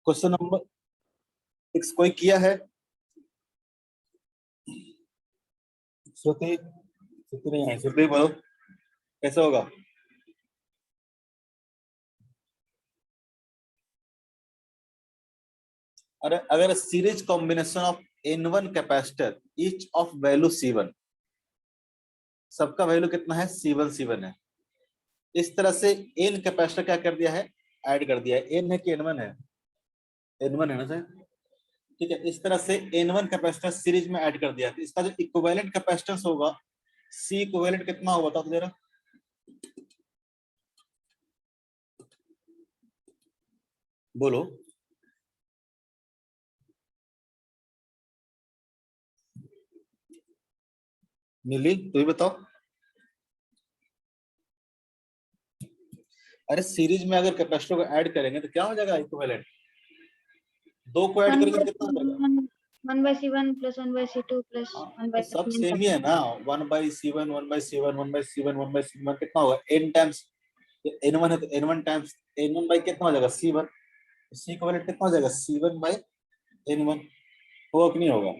Question number 6 कोई किया है? श्रुति, श्रुति नहीं है, श्रुति बोलो कैसे होगा? अरे अगर series combination of N1 capacitor each of value C1, सबका वैल्यू कितना है? C1 है। इस तरह से N कैपेसिटर क्या कर दिया है? ऐड कर दिया है। N है कि N1 है? N1 है ना सर? ठीक है, इस तरह से N1 कैपेसिटर सीरीज में ऐड कर दिया है। इसका जो इक्विवेलेंट कैपेसिटेंस होगा, C इक्विवेलेंट कितना होगा बताओ तो जरा। बोलो। मिली तो भी बताओ। अरे सीरीज में अगर कैपेसिटर को ऐड करेंगे तो क्या हो जाएगा इक्विवेलेंट? दो को ऐड करेंगे तो कितना हो जाएगा? 1/C1 plus 1/C2 plus तो सब सेम ही है ना। 1/C1 1/C1 1/C1 1/C1 कितना होगा? n टाइम्स N1 है तो N1 टाइम्स N1 बाई कितना हो जाएगा? C1। C इक्विवेलेंट कितना हो जाएगा? C1 by N1। होगा कि नहीं होगा?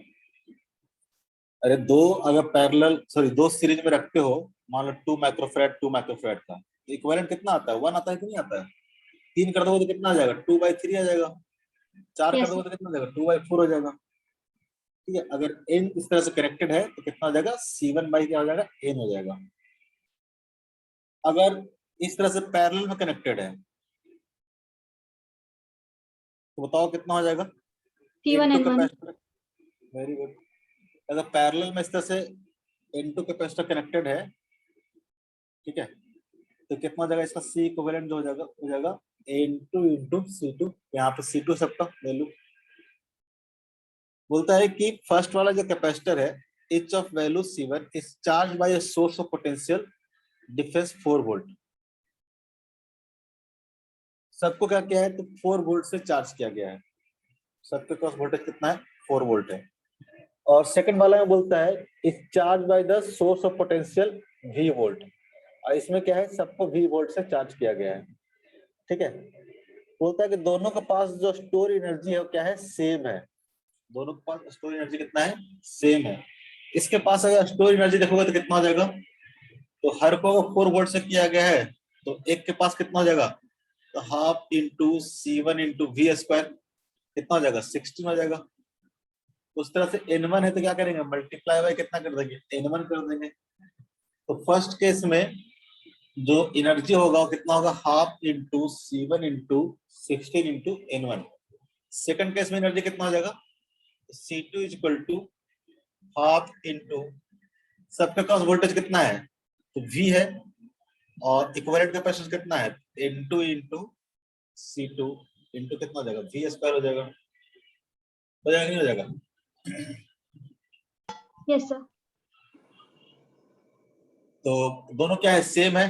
अरे दो अगर पैरेलल सॉरी दो सीरीज में रखते हो, मान लो 2 माइक्रोफैराड 2 माइक्रोफैराड का, तो इक्विवेलेंट कितना आता है? 1 आता है कि नहीं आता है? 3 कर दोगे तो कितना आ जाएगा? 2/3 आ जाएगा। 4 कर दोगे तो कितना आ जाएगा? 2/4 हो जाएगा। ठीक है, अगर n इस तरह से कनेक्टेड है तो कितना हो जाएगा? C1 बाई क्या हो जाएगा? n हो जाएगा। अगर इस तरह से पैरेलल में कनेक्टेड है तो बताओ कितना हो जाएगा? C1 N2 N1 capacitor. Very good. अगर पैरेलल में इस तरह से N2 कैपेसिटर कनेक्टेड है, ठीक है, तो कितना हो जाएगा इसका? C इक्विवेलेंट जो हो जाएगा N2 इंटू C2। यहाँ पे C2 सबका वैल्यू बोलता है कि फर्स्ट वाला जो कैपेसिटर है each of value C1 is charged by a source of potential difference 4 volt. सबको क्या किया है? तो 4 वोल्ट से चार्ज किया गया है। सबके पास वोल्टेज कितना है? 4 वोल्ट है। और सेकंड वाला में बोलता है इस charge by the source of potential V volt, और इसमें क्या है? सबको V वोल्ट से चार्ज किया गया है। ठीक है, बोलता है कि दोनों के पास जो स्टोर एनर्जी है वो क्या है? सेम है। दोनों के पास स्टोर एनर्जी कितना है? सेम है। इसके पास अगर स्टोर एनर्जी देखोगे तो कितना हो जाएगा? तो हर को 4 वोल्ट से किया गया है तो एक के पास कितना हो जाएगा? तो half into C1 into V square कितना हो जाएगा? 16 हो जाएगा। उस तरह से N1 है तो क्या करेंगे? मल्टीप्लाई बाय कितना कर देंगे? N1 कर देंगे। तो फर्स्ट केस में जो एनर्जी होगा वो कितना होगा? Half into C1 into 16 into N1। Second case में एनर्जी कितना हो जाएगा? C2 is equal to half into, सबके पास वोल्टेज कितना है? तो V है, और इक्विवेलेंट कैपेसिटेंस कितना है? N2 इंटू C2 इंटू कितना हो जाएगा? V स्क्वायर हो जाएगा। हो जाएगा नहीं हो जाएगा? Yes sir. तो दोनों क्या है? सेम है।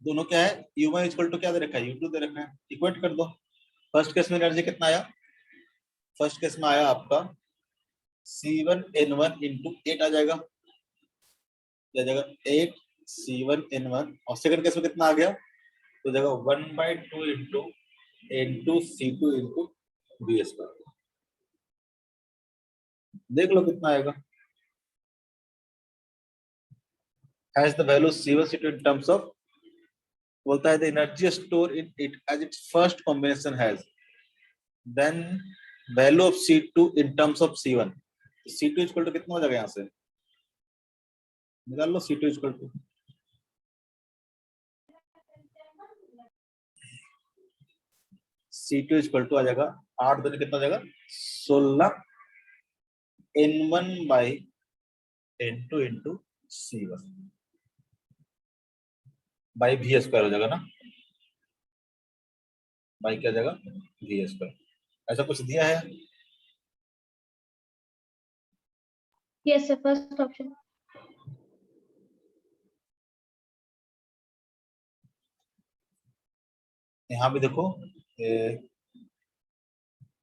दोनों क्या है? U1 इक्वल टू क्या दे रखा है? U2 दे रखा है। इक्वेट कर दो। फर्स्ट केस में एनर्जी कितना आया? फर्स्ट केस में आया आपका C1 N1 इंटू 8 आ जाएगा। आ जाएगा 8 C1 N1, और सेकंड केस में कितना आ गया? तो जाएगा 1/2 into N2 C2 into V square. देख लो कितना आएगा। Has the value C1 C2 in terms of, बोलता है the energy stored in it as its first combination has, then value of C2 in terms of C1। C2 equal to कितना हो जाएगा? यहाँ से निकाल लो C2 equal to, C2 equal to आ जाएगा 8 दूनी कितना हो जाएगा? 16 N1 by N2 into C1 by V square हो जाएगा ना। बाई क्या जाएगा? V square. ऐसा कुछ दिया है? Yes sir, first option. यहाँ पे देखो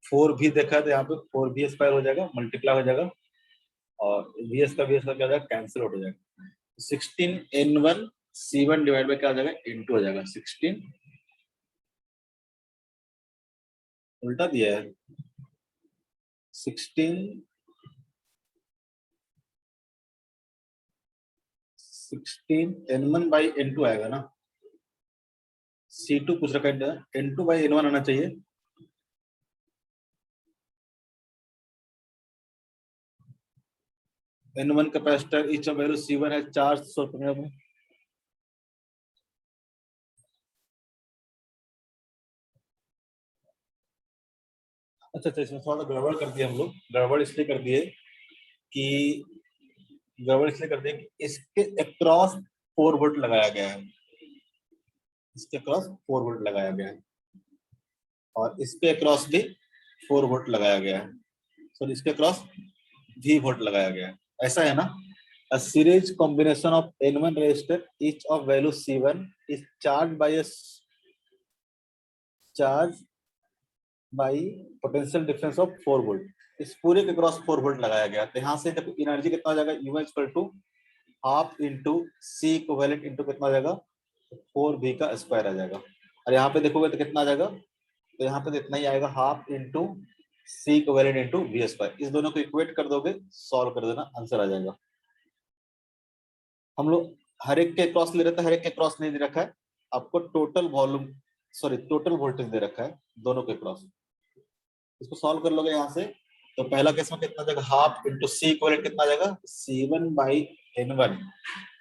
4V देखा है तो यहाँ पे 4V स्क्वायर हो जाएगा, मल्टीप्लाई हो जाएगा, और VS का VS का क्या हो जाएगा? कैंसिल आउट हो जाएगा। 16 N1 C1 डिवाइड बाय क्या हो जाएगा? इंटू हो जाएगा 16 उल्टा दिया है 16 N1 बाई N2 आएगा ना, C2 कुछ रखा है, N2 बाई N1 आना चाहिए। N1 capacitor, each of value C1 है चार्ज 100 में। अच्छा, इसमें थोड़ा गड़बड़ कर दिया हम लोग। गड़बड़ इसलिए कर दिए कि इसके अक्रॉस 4 वोल्ट लगाया गया है, इसके अक्रॉस 4 वोल्ट लगाया गया है, और इसके अक्रॉस भी 4 वोल्ट लगाया गया है, सॉरी इसके अक्रॉस भी वोल्ट लगाया गया है। ऐसा है ना, a series combination of N1 resistor each of value C1 is charged by potential difference of 4 volt. इस पूरे के क्रॉस 4 वोल्ट लगाया गया, तो यहाँ से देखो एनर्जी कितना हो जाएगा, U equal to half into C equivalent into कितना हो जाएगा 4V का स्क्वायर आ जाएगा। और यहाँ पे देखोगे तो कितना आ जाएगा, तो यहाँ पे तो इतना ही आएगा, half into C equivalent into V square. इस दोनों को इक्वेट कर दोगे, सॉल्व कर देना, आंसर आ जाएगा। हम लोग हर एक के क्रॉस ले रहे थे, हर एक के क्रॉस नहीं दे रखा है आपको, टोटल वॉल्यूम टोटल वोल्टेज दे रखा है दोनों के क्रॉस। इसको सॉल्व कर लोगे यहाँ से, तो पहला केस में कितना जाएगा, हाफ इंटू सी इक्वलेंट कितना जाएगा C1 by N1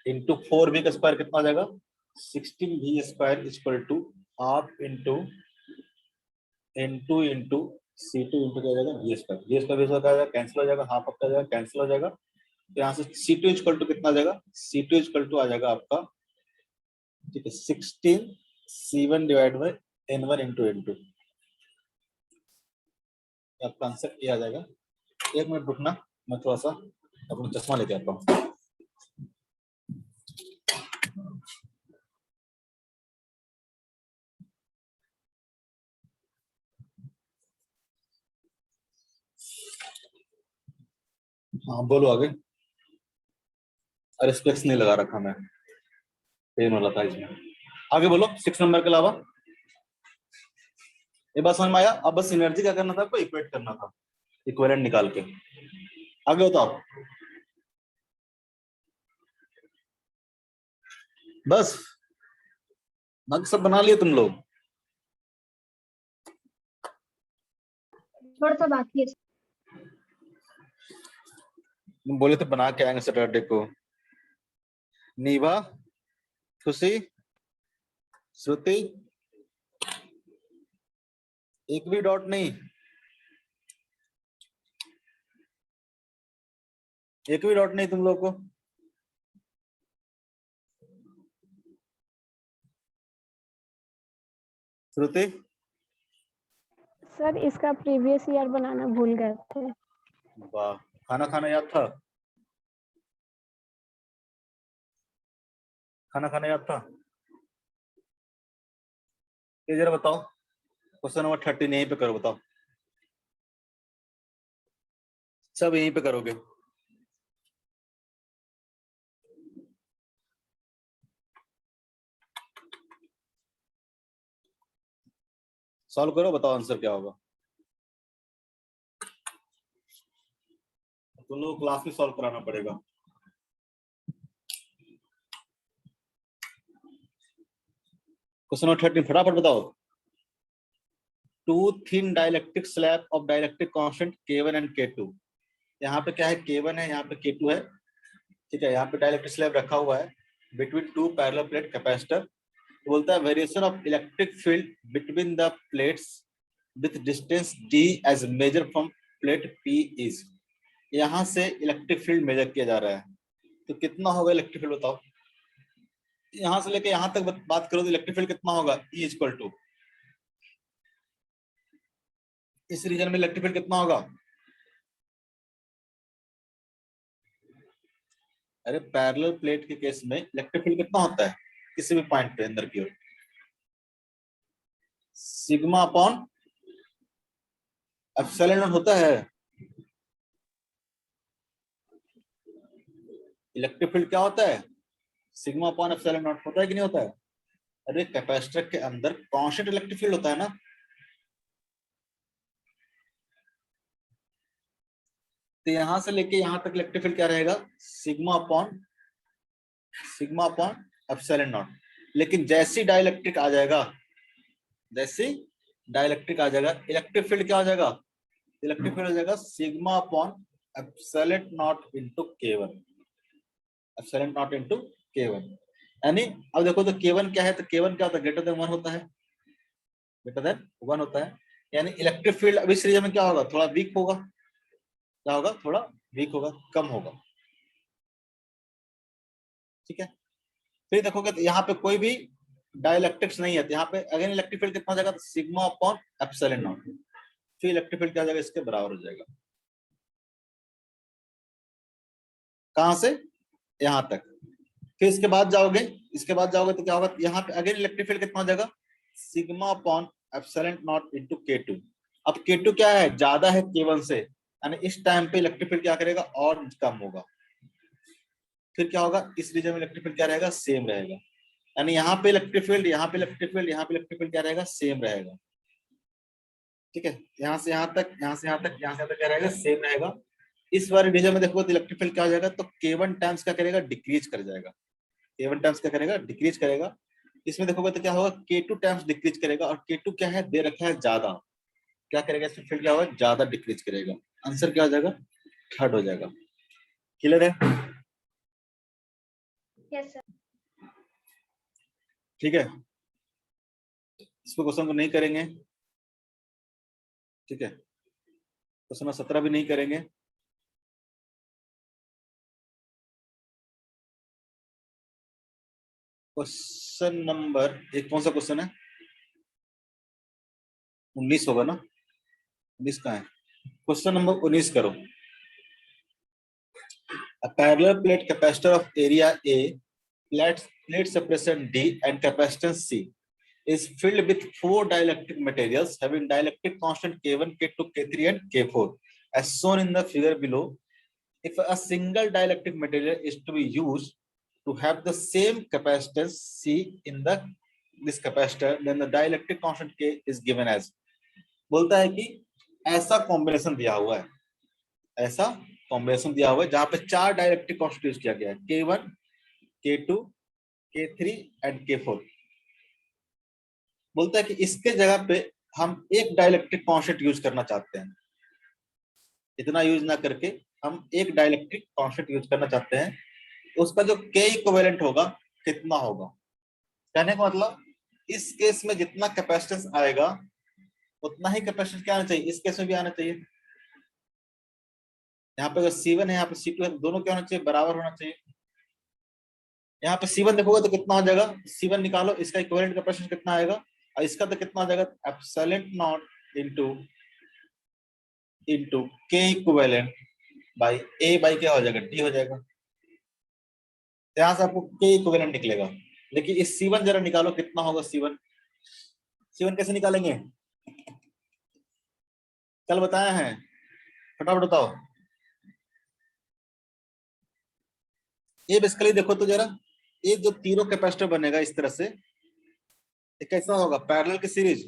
into 4V का स्क्वायर कितना जाएगा 16V square equal to half into N2 into C2 into क्या जाएगा V square. V square cancel हो जाएगा, हाफ आपका जाएगा कैंसिल हो जाएगा, तो यहाँ से C2 इक्वल टू कितना आ जाएगा, C2 इक्वल टू आ जाएगा आपका, ठीक है, 16 C1 divide by N1 into N2। आपका आंसर ये आ जाएगा। एक मिनट रुकना, मैं थोड़ा सा अपना चश्मा लेके आता हूँ। हाँ बोलो आगे। अरे स्पेक्स नहीं लगा रखा मैं, पेन वाला था इसमें। आगे बोलो, 6 नंबर के अलावा ये बात समझ में आया। अब बस एनर्जी क्या करना था आपको, इक्वेट करना था, इक्विवेलेंट निकाल के। आगे बताओ, बस बाकी सब बना लिए तुम लोग। थोड़ा सा बाकी है। तुम बोले थे बना के आएंगे सैटरडे को। नीवा, खुशी, श्रुति, एक भी डॉट नहीं, एक भी डॉट नहीं तुम लोग को। श्रुति, सर इसका प्रीवियस ईयर बनाना भूल गए थे। वाह, खाना खाना याद था, खाना खाना याद था। ये जरा बताओ, क्वेश्चन नंबर 13 यहीं पे करो, बताओ, सब यहीं पे करोगे। सॉल्व करो, बताओ आंसर क्या होगा। तुम लोग क्लास में सॉल्व कराना पड़ेगा। क्वेश्चन नंबर 13 फटाफट बताओ। Two thin dielectric slab of dielectric constant K1 and K2। यहाँ पे क्या है, K1 है, यहाँ पे K2 है, ठीक है। यहाँ पे डाइलेक्ट्रिक स्लैब रखा हुआ है between two parallel plate capacitor. बोलता है variation of electric field between the plates with distance d as measure from plate P is. यहाँ से इलेक्ट्रिक फील्ड मेजर किया जा रहा है, तो कितना होगा इलेक्ट्रिक फील्ड बताओ। यहाँ से लेके यहाँ तक बात करो तो इलेक्ट्रिक फील्ड कितना होगा, E इक्वल टू, इस रीजन में इलेक्ट्रिक फील्ड कितना होगा। अरे पैरेलल प्लेट के केस में इलेक्ट्रिक फील्ड कितना होता है किसी भी पॉइंट पे अंदर की ओर, सिग्मा अपॉन एप्सिलॉन नॉट होता है। इलेक्ट्रिक फील्ड क्या होता है, सिग्मा अपॉन एप्सिलॉन नॉट होता है कि नहीं होता है। अरे कैपेसिटर के अंदर कांस्टेंट इलेक्ट्रिक फील्ड होता है ना, तो यहां से लेके यहां तक इलेक्ट्रिक फील्ड क्या रहेगा, सिग्मा अपॉन एप्सिलॉन नॉट। लेकिन जैसी डाइलेक्ट्रिक आ जाएगा, जैसे डाइलेक्ट्रिक आ जाएगा, इलेक्ट्रिक फील्ड क्या हो जाएगा, इलेक्ट्रिक फील्ड हो जाएगा sigma upon epsilon naught into K1, epsilon naught into K1। यानी अब देखो तो K1 क्या है, तो K1 क्या होता है, ग्रेटर देन 1 होता है, ग्रेटर देन 1 होता है। यानी इलेक्ट्रिक फील्ड अब इस रीजन में क्या होगा, थोड़ा वीक होगा, क्या होगा, थोड़ा वीक होगा, कम होगा। ठीक है, फिर देखोगे तो यहाँ पे कोई भी डाइलेक्ट्रिक्स नहीं है, तो यहाँ पे अगेन इलेक्ट्रिक फील्ड कितना हो जाएगा, सिग्मा अपॉन एप्सिलॉन नॉट। फिर इलेक्ट्रिक फील्ड क्या हो जाएगा, इसके बराबर हो जाएगा, कहां से, यहां तक। फिर इसके बाद जाओगे, इसके बाद जाओगे तो क्या होगा, यहाँ पे अगेन इलेक्ट्रिक फील्ड कितना हो जाएगा, sigma upon epsilon naught into K2। अब K2 क्या है, ज्यादा है K1 से, यानी इस टाइम पे इलेक्ट्रिक फील्ड क्या करेगा, और कम होगा। फिर क्या होगा, इस रीजन में इलेक्ट्रिक फील्ड क्या रहेगा, सेम रहेगा। यानी यहाँ पे इलेक्ट्रिक फील्ड, यहाँ पे इलेक्ट्रिक फील्ड, यहाँ पे इलेक्ट्रिक फील्ड क्या रहेगा, सेम रहेगा। ठीक है, यहाँ से यहाँ तक, यहाँ से यहाँ तक, यहाँ से यहाँ तक क्या रहेगा, सेम रहेगा। इस वाले रीजन में देखो तो इलेक्ट्रिक फील्ड क्या हो जाएगा, तो K1 टाइम्स क्या करेगा, डिक्रीज कर जाएगा, K1 टाइम्स क्या करेगा, डिक्रीज करेगा। इसमें देखोगे तो क्या होगा, K2 टाइम्स डिक्रीज करेगा, और K2 क्या है, दे रखा है ज्यादा, क्या करेगा, इसमें फील्ड क्या होगा, ज्यादा डिक्रीज करेगा। आंसर क्या हो जाएगा, थर्ड हो जाएगा। क्लियर है, Yes, sir. ठीक है, इसको क्वेश्चन को नहीं करेंगे। ठीक है, क्वेश्चन 17 भी नहीं करेंगे। क्वेश्चन नंबर एक कौन सा क्वेश्चन है, 19 होगा ना, 19 का है, क्वेश्चन नंबर 19 करो। A parallel plate capacitor of area A, plate separation D and capacitance C is filled with four dielectric materials having dielectric constant K1, K2, K3 and K4 as shown in the figure below. If a single dielectric material is to be used to have the same capacitance C in this capacitor, then the dielectric constant K is given as। बोलता है कि ऐसा combination दिया हुआ है, ऐसा combination दिया हुआ है जहां पे चार डाइलेक्ट्रिक कांस्टेंट यूज किया गया है, K1, K2, K3 and K4। बोलता है कि इसके जगह पे हम एक डाइलेक्ट्रिक कांस्टेंट यूज करना चाहते हैं, इतना यूज ना करके हम एक डाइलेक्ट्रिक कांस्टेंट यूज करना चाहते हैं। तो उसका जो K इक्विवेलेंट होगा कितना होगा, कहने का मतलब इस केस में जितना कैपेसिटेंस आएगा उतना ही कैपेसिटेंस क्या आना चाहिए, इस केस में भी आना चाहिए। यहाँ पे अगर C1 है, यहाँ पे C2 है, दोनों क्या होना चाहिए, बराबर होना चाहिए। यहाँ पे C1 देखोगे तो कितना हो जाएगा, C1 निकालो, इसका इक्विवेलेंट कैपेसिटेंस कितना आएगा, और इसका तो कितना हो जाएगा, epsilon naught into K equivalent by A by क्या हो जाएगा, D हो जाएगा। यहाँ से आपको K इक्विवेलेंट निकलेगा। लेकिन इस C1 जरा निकालो, कितना होगा C1 कैसे निकालेंगे, कल बताया है, फटाफट बताओ। ये बेसिकली देखो तो जरा, ये जो तीनों कैपेसिटर बनेगा इस तरह से, ये कैसा होगा, पैरेलल की सीरीज,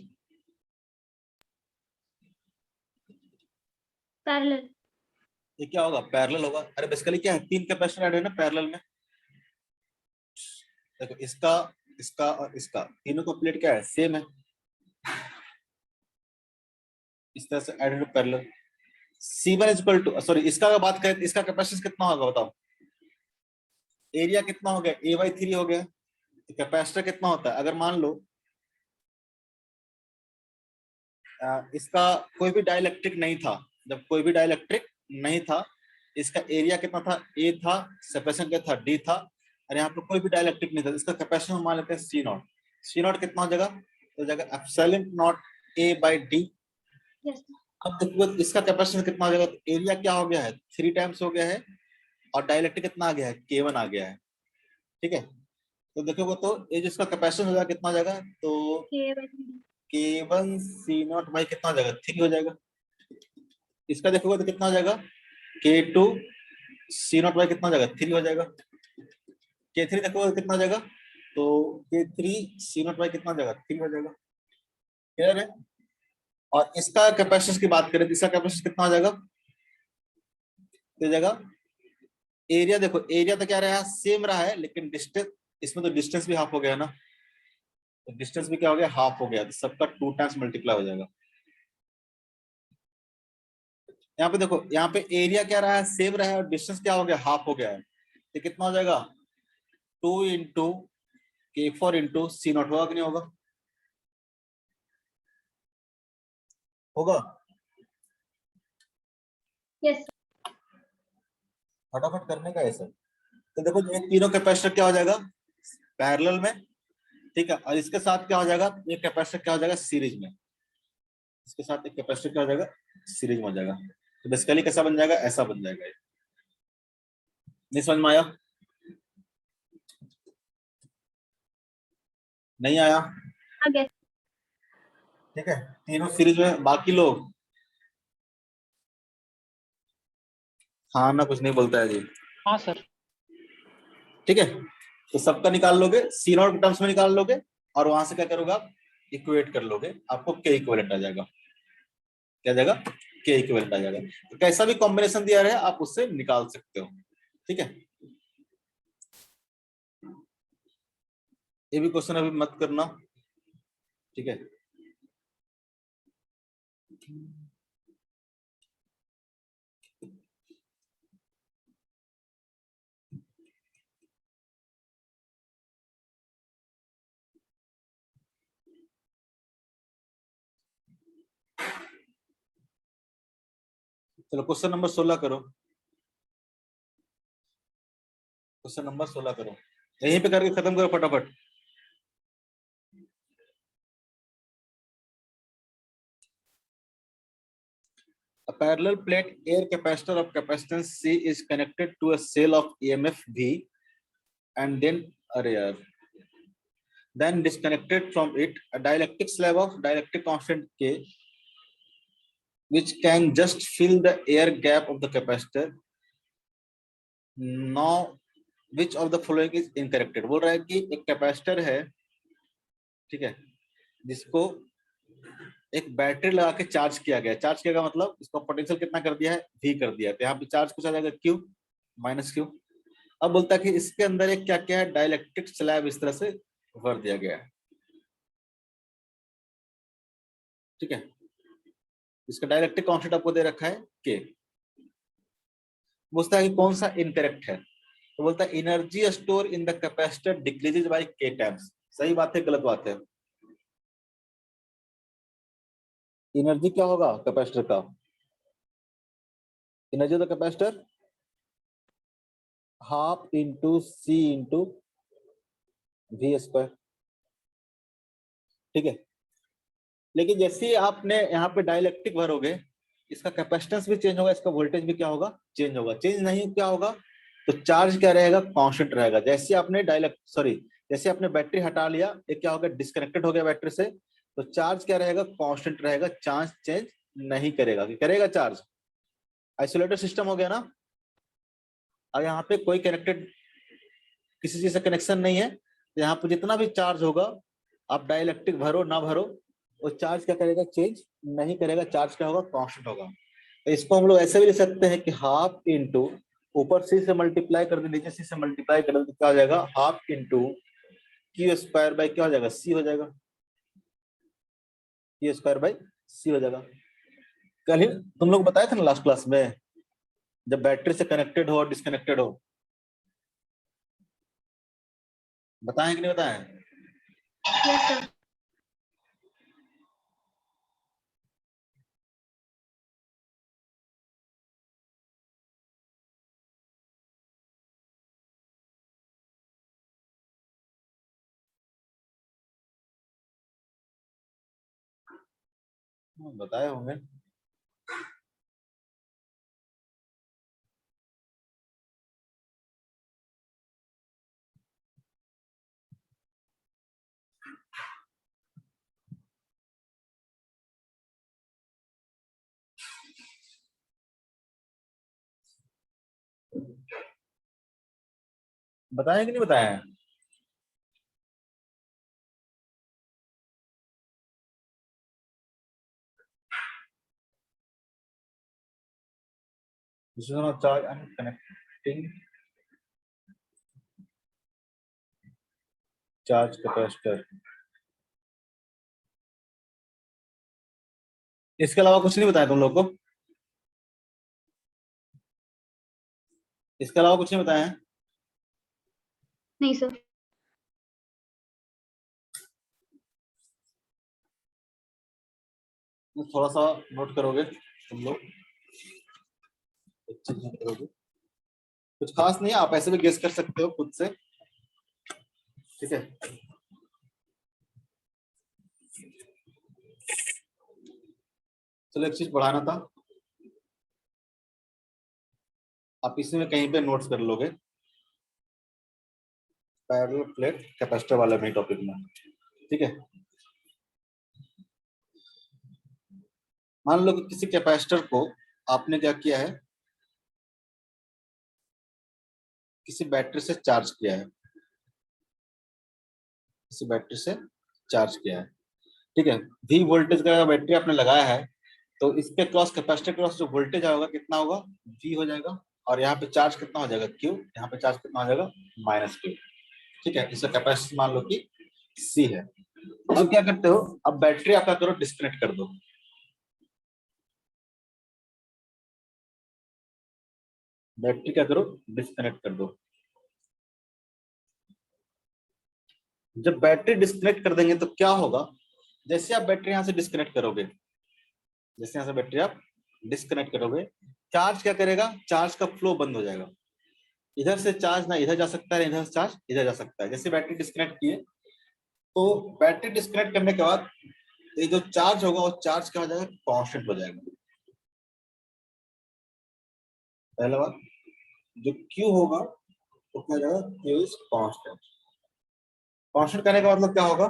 Parallel. ये क्या होगा, पैरेलल होगा। अरे बेसिकली क्या है, तीन कैपेसिटर ऐड है ना पैरेलल में। देखो इसका, इसका और इसका, तीनों का प्लेट क्या है, सेम है, इस तरह से add parallel. C1 is equal to, sorry इसका अगर बात करें तो इसका कैपेसिटेंस कितना होगा बताओ, एरिया कितना हो गया, A/3 हो गया। कैपेसिटर कितना होता है, अगर मान लो इसका कोई भी डाइलेक्ट्रिक नहीं था, जब कोई भी डाइलेक्ट्रिक नहीं था, इसका एरिया कितना था, A था, सेपरेशन क्या था, D था, और यहाँ पे कोई भी डाइलेक्ट्रिक नहीं था, इसका कैपेसिटेंस मान लेते हैं C0। C0 कितना हो जाएगा, तो जाएगा epsilon not A/D। Yes, sir. अब देखो इसका कैपेसिटेंस कितना हो जाएगा, तो एरिया क्या हो गया है, 3 टाइम्स हो गया है, और डाइलेक्ट्रिक कितना आ गया है, K1 आ गया है। ठीक है, तो देखोगे तो ये जिसका कैपेसिटेंस हो जाएगा कितना हो जाएगा, तो K/3. K1 C0 बाई कितना हो जाएगा, 3 हो जाएगा। इसका देखोगे तो कितना हो जाएगा, K2 C0 बाई कितना हो जाएगा, 3 हो जाएगा। K3 देखोगे तो कितना हो जाएगा, तो K3 C0 बाई कितना हो जाएगा, 3 हो जाएगा। क्लियर है। और इसका कैपेसिटेंस की बात करें तो इसका कैपेसिटेंस कितना हो जाएगा, कितनी जगह, एरिया देखो, एरिया तो क्या रहा है, सेम रहा है, लेकिन डिस्टेंस, इसमें तो डिस्टेंस भी हाफ हो गया ना, तो डिस्टेंस भी क्या हो गया, हाफ हो गया, तो सबका 2 टाइम्स मल्टीप्लाई हो जाएगा। यहाँ पे देखो, यहाँ पे एरिया क्या रहा है, सेम रहा है, और डिस्टेंस क्या हो गया, हाफ हो गया है, तो कितना हो जाएगा, 2 × K4 × C0, होगा कि नहीं होगा, होगा। Yes. फटाफट करने का है सर। तो देखो ये तीनों कैपेसिटर क्या हो जाएगा, पैरेलल में, ठीक है, और इसके साथ क्या हो जाएगा, ये कैपेसिटर क्या हो जाएगा, सीरीज में, इसके साथ एक कैपेसिटर क्या हो जाएगा, सीरीज में हो जाएगा। तो बेसिकली कैसा बन जाएगा, ऐसा बन जाएगा ये। नहीं समझ में आया, नहीं आया, आगे। ठीक है, तीनों सीरीज में, बाकी लोग हाँ ना कुछ नहीं बोलता है जी। हाँ सर। ठीक है, तो सबका निकाल लोगे, C0 के टर्म्स में निकाल लोगे, और वहां से क्या करोगे आप, इक्वेट कर लोगे, आपको K इक्विवेलेंट आ जाएगा, क्या जाएगा, K इक्विवेलेंट आ जाएगा। तो कैसा भी कॉम्बिनेशन दिया रहे आप उससे निकाल सकते हो, ठीक है। ये भी क्वेश्चन अभी मत करना, ठीक है। चलो क्वेश्चन नंबर 16 करो, क्वेश्चन नंबर 16 करो, यहीं पे करके खत्म करो फटाफट। A parallel plate air capacitor of capacitance C is connected to a cell of EMF V and then array, then disconnected from it a dielectric slab of dielectric constant K, which can just fill the air gap of the capacitor. Now, which of the following is incorrect? बोल रहा है कि एक capacitor है, ठीक है, जिसको एक बैटरी लगा के चार्ज किया गया, चार्ज किया गया मतलब इसका पोटेंशियल कितना कर दिया है, V कर दिया है, तो यहाँ पे चार्ज कुछ आ जाएगा Q -Q। अब बोलता है कि इसके अंदर एक क्या क्या है, डाइलेक्ट्रिक स्लैब इस तरह से भर दिया गया है, ठीक है, इसका डाइलेक्ट्रिक कांस्टेंट आपको दे रखा है K। पूछता है कि कौन सा इनकरेक्ट है, तो बोलता है energy store in the capacitor decreases bye K times. सही बात है, गलत बात है, एनर्जी क्या होगा कैपेसिटर का, energy of the capacitor half into C into V², ठीक है। लेकिन जैसे ही आपने यहाँ पे डाइलेक्ट्रिक भरोगे, इसका कैपेसिटेंस भी चेंज होगा, इसका वोल्टेज भी क्या होगा, चेंज होगा, चेंज नहीं क्या होगा, तो चार्ज क्या रहेगा, कांस्टेंट रहेगा। जैसे आपने जैसे आपने बैटरी हटा लिया, ये क्या हो गया, डिस्कनेक्टेड हो गया बैटरी से, तो चार्ज क्या रहेगा, कांस्टेंट रहेगा, चार्ज चेंज नहीं करेगा, कि करेगा चार्ज, आइसोलेटेड सिस्टम हो गया ना। अब यहाँ पे कोई कनेक्टेड किसी चीज से कनेक्शन नहीं है, तो यहाँ पे जितना भी चार्ज होगा, आप डाइलेक्ट्रिक भरो ना भरो, वो चार्ज क्या करेगा, चेंज नहीं करेगा, चार्ज क्या होगा, कांस्टेंट होगा। तो इसको हम लोग ऐसे भी लिख सकते हैं कि हाफ इंटू, ऊपर C से मल्टीप्लाई कर दे, नीचे C से मल्टीप्लाई कर दे, तो क्या हो जाएगा, हाफ इंटू Q² बाई क्या हो जाएगा, C हो जाएगा, Q² बाई C हो जाएगा। कल ही तुम लोग बताए थे ना लास्ट क्लास में, जब बैटरी से कनेक्टेड हो और डिस्कनेक्टेड हो, बताएं कि नहीं बताएं? Yes, sir. बताए होंगे। बताएं कि नहीं बताएं? Decision of charge and connecting charge capacitor. इसके अलावा कुछ नहीं बताया तुम लोग को? इसके अलावा कुछ नहीं बताया है? नहीं सर। थोड़ा सा नोट करोगे तुम लोग, अच्छे से नोट करोगे। कुछ खास नहीं है, आप ऐसे भी गेस कर सकते हो खुद से, ठीक है। चलो एक चीज बढ़ाना था, आप इसमें कहीं पे नोट्स कर लोगे, पैरेलल प्लेट कैपेसिटर वाले में टॉपिक में, ठीक है। मान लो कि किसी कैपेसिटर को आपने क्या किया है, किसी बैटरी से चार्ज किया है, किसी बैटरी से चार्ज किया है, ठीक है। V वोल्टेज का बैटरी आपने लगाया है, तो इसके क्रॉस कैपेसिटर क्रॉस जो वोल्टेज आएगा कितना होगा, V हो जाएगा। और यहाँ पे चार्ज कितना हो जाएगा, Q। यहाँ पे चार्ज कितना हो जाएगा, -Q, ठीक है। इसका कैपेसिटी मान लो कि C है। अब क्या करते हो, अब बैटरी आप क्या करो, डिस्कनेक्ट कर दो। बैटरी क्या करो, डिस्कनेक्ट कर दो। जब बैटरी डिस्कनेक्ट कर देंगे तो क्या होगा, जैसे आप बैटरी यहां से डिस्कनेक्ट करोगे, जैसे यहां से बैटरी आप डिस्कनेक्ट करोगे, चार्ज क्या करेगा, चार्ज का फ्लो बंद हो जाएगा। इधर से चार्ज ना इधर जा सकता है, इधर से चार्ज इधर जा सकता है। जैसे बैटरी डिस्कनेक्ट किए, तो बैटरी डिस्कनेक्ट करने के बाद ये जो चार्ज होगा वो चार्ज क्या हो जाएगा, कांस्टेंट हो जाएगा। पहला बात, जो Q होगा वो क्या हो जाएगा, Q इज कांस्टेंट। कांस्टेंट करने का मतलब क्या होगा,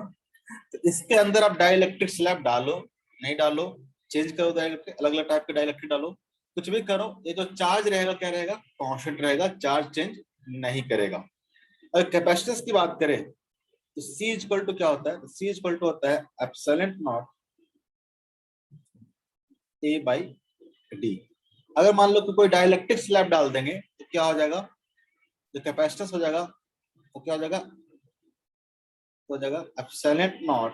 तो इसके अंदर आप डाइलेक्ट्रिक स्लैब डालो, नहीं डालो, चेंज करो डाइलेक्ट्रिक, अलग अलग टाइप के डाइलेक्ट्रिक डालो, कुछ भी करो, ये जो चार्ज रहेगा क्या रहेगा, कांस्टेंट रहेगा, चार्ज चेंज नहीं करेगा। अगर कैपेसिटेंस की बात करें तो C इक्वल टू क्या होता है, C इक्वल टू होता है epsilon not A by D। अगर मान लो कि कोई डाइलेक्ट्रिक स्लैब डाल देंगे तो क्या हो जाएगा, जो कैपेसिटेंस हो जाएगा वो क्या हो जाएगा epsilon naught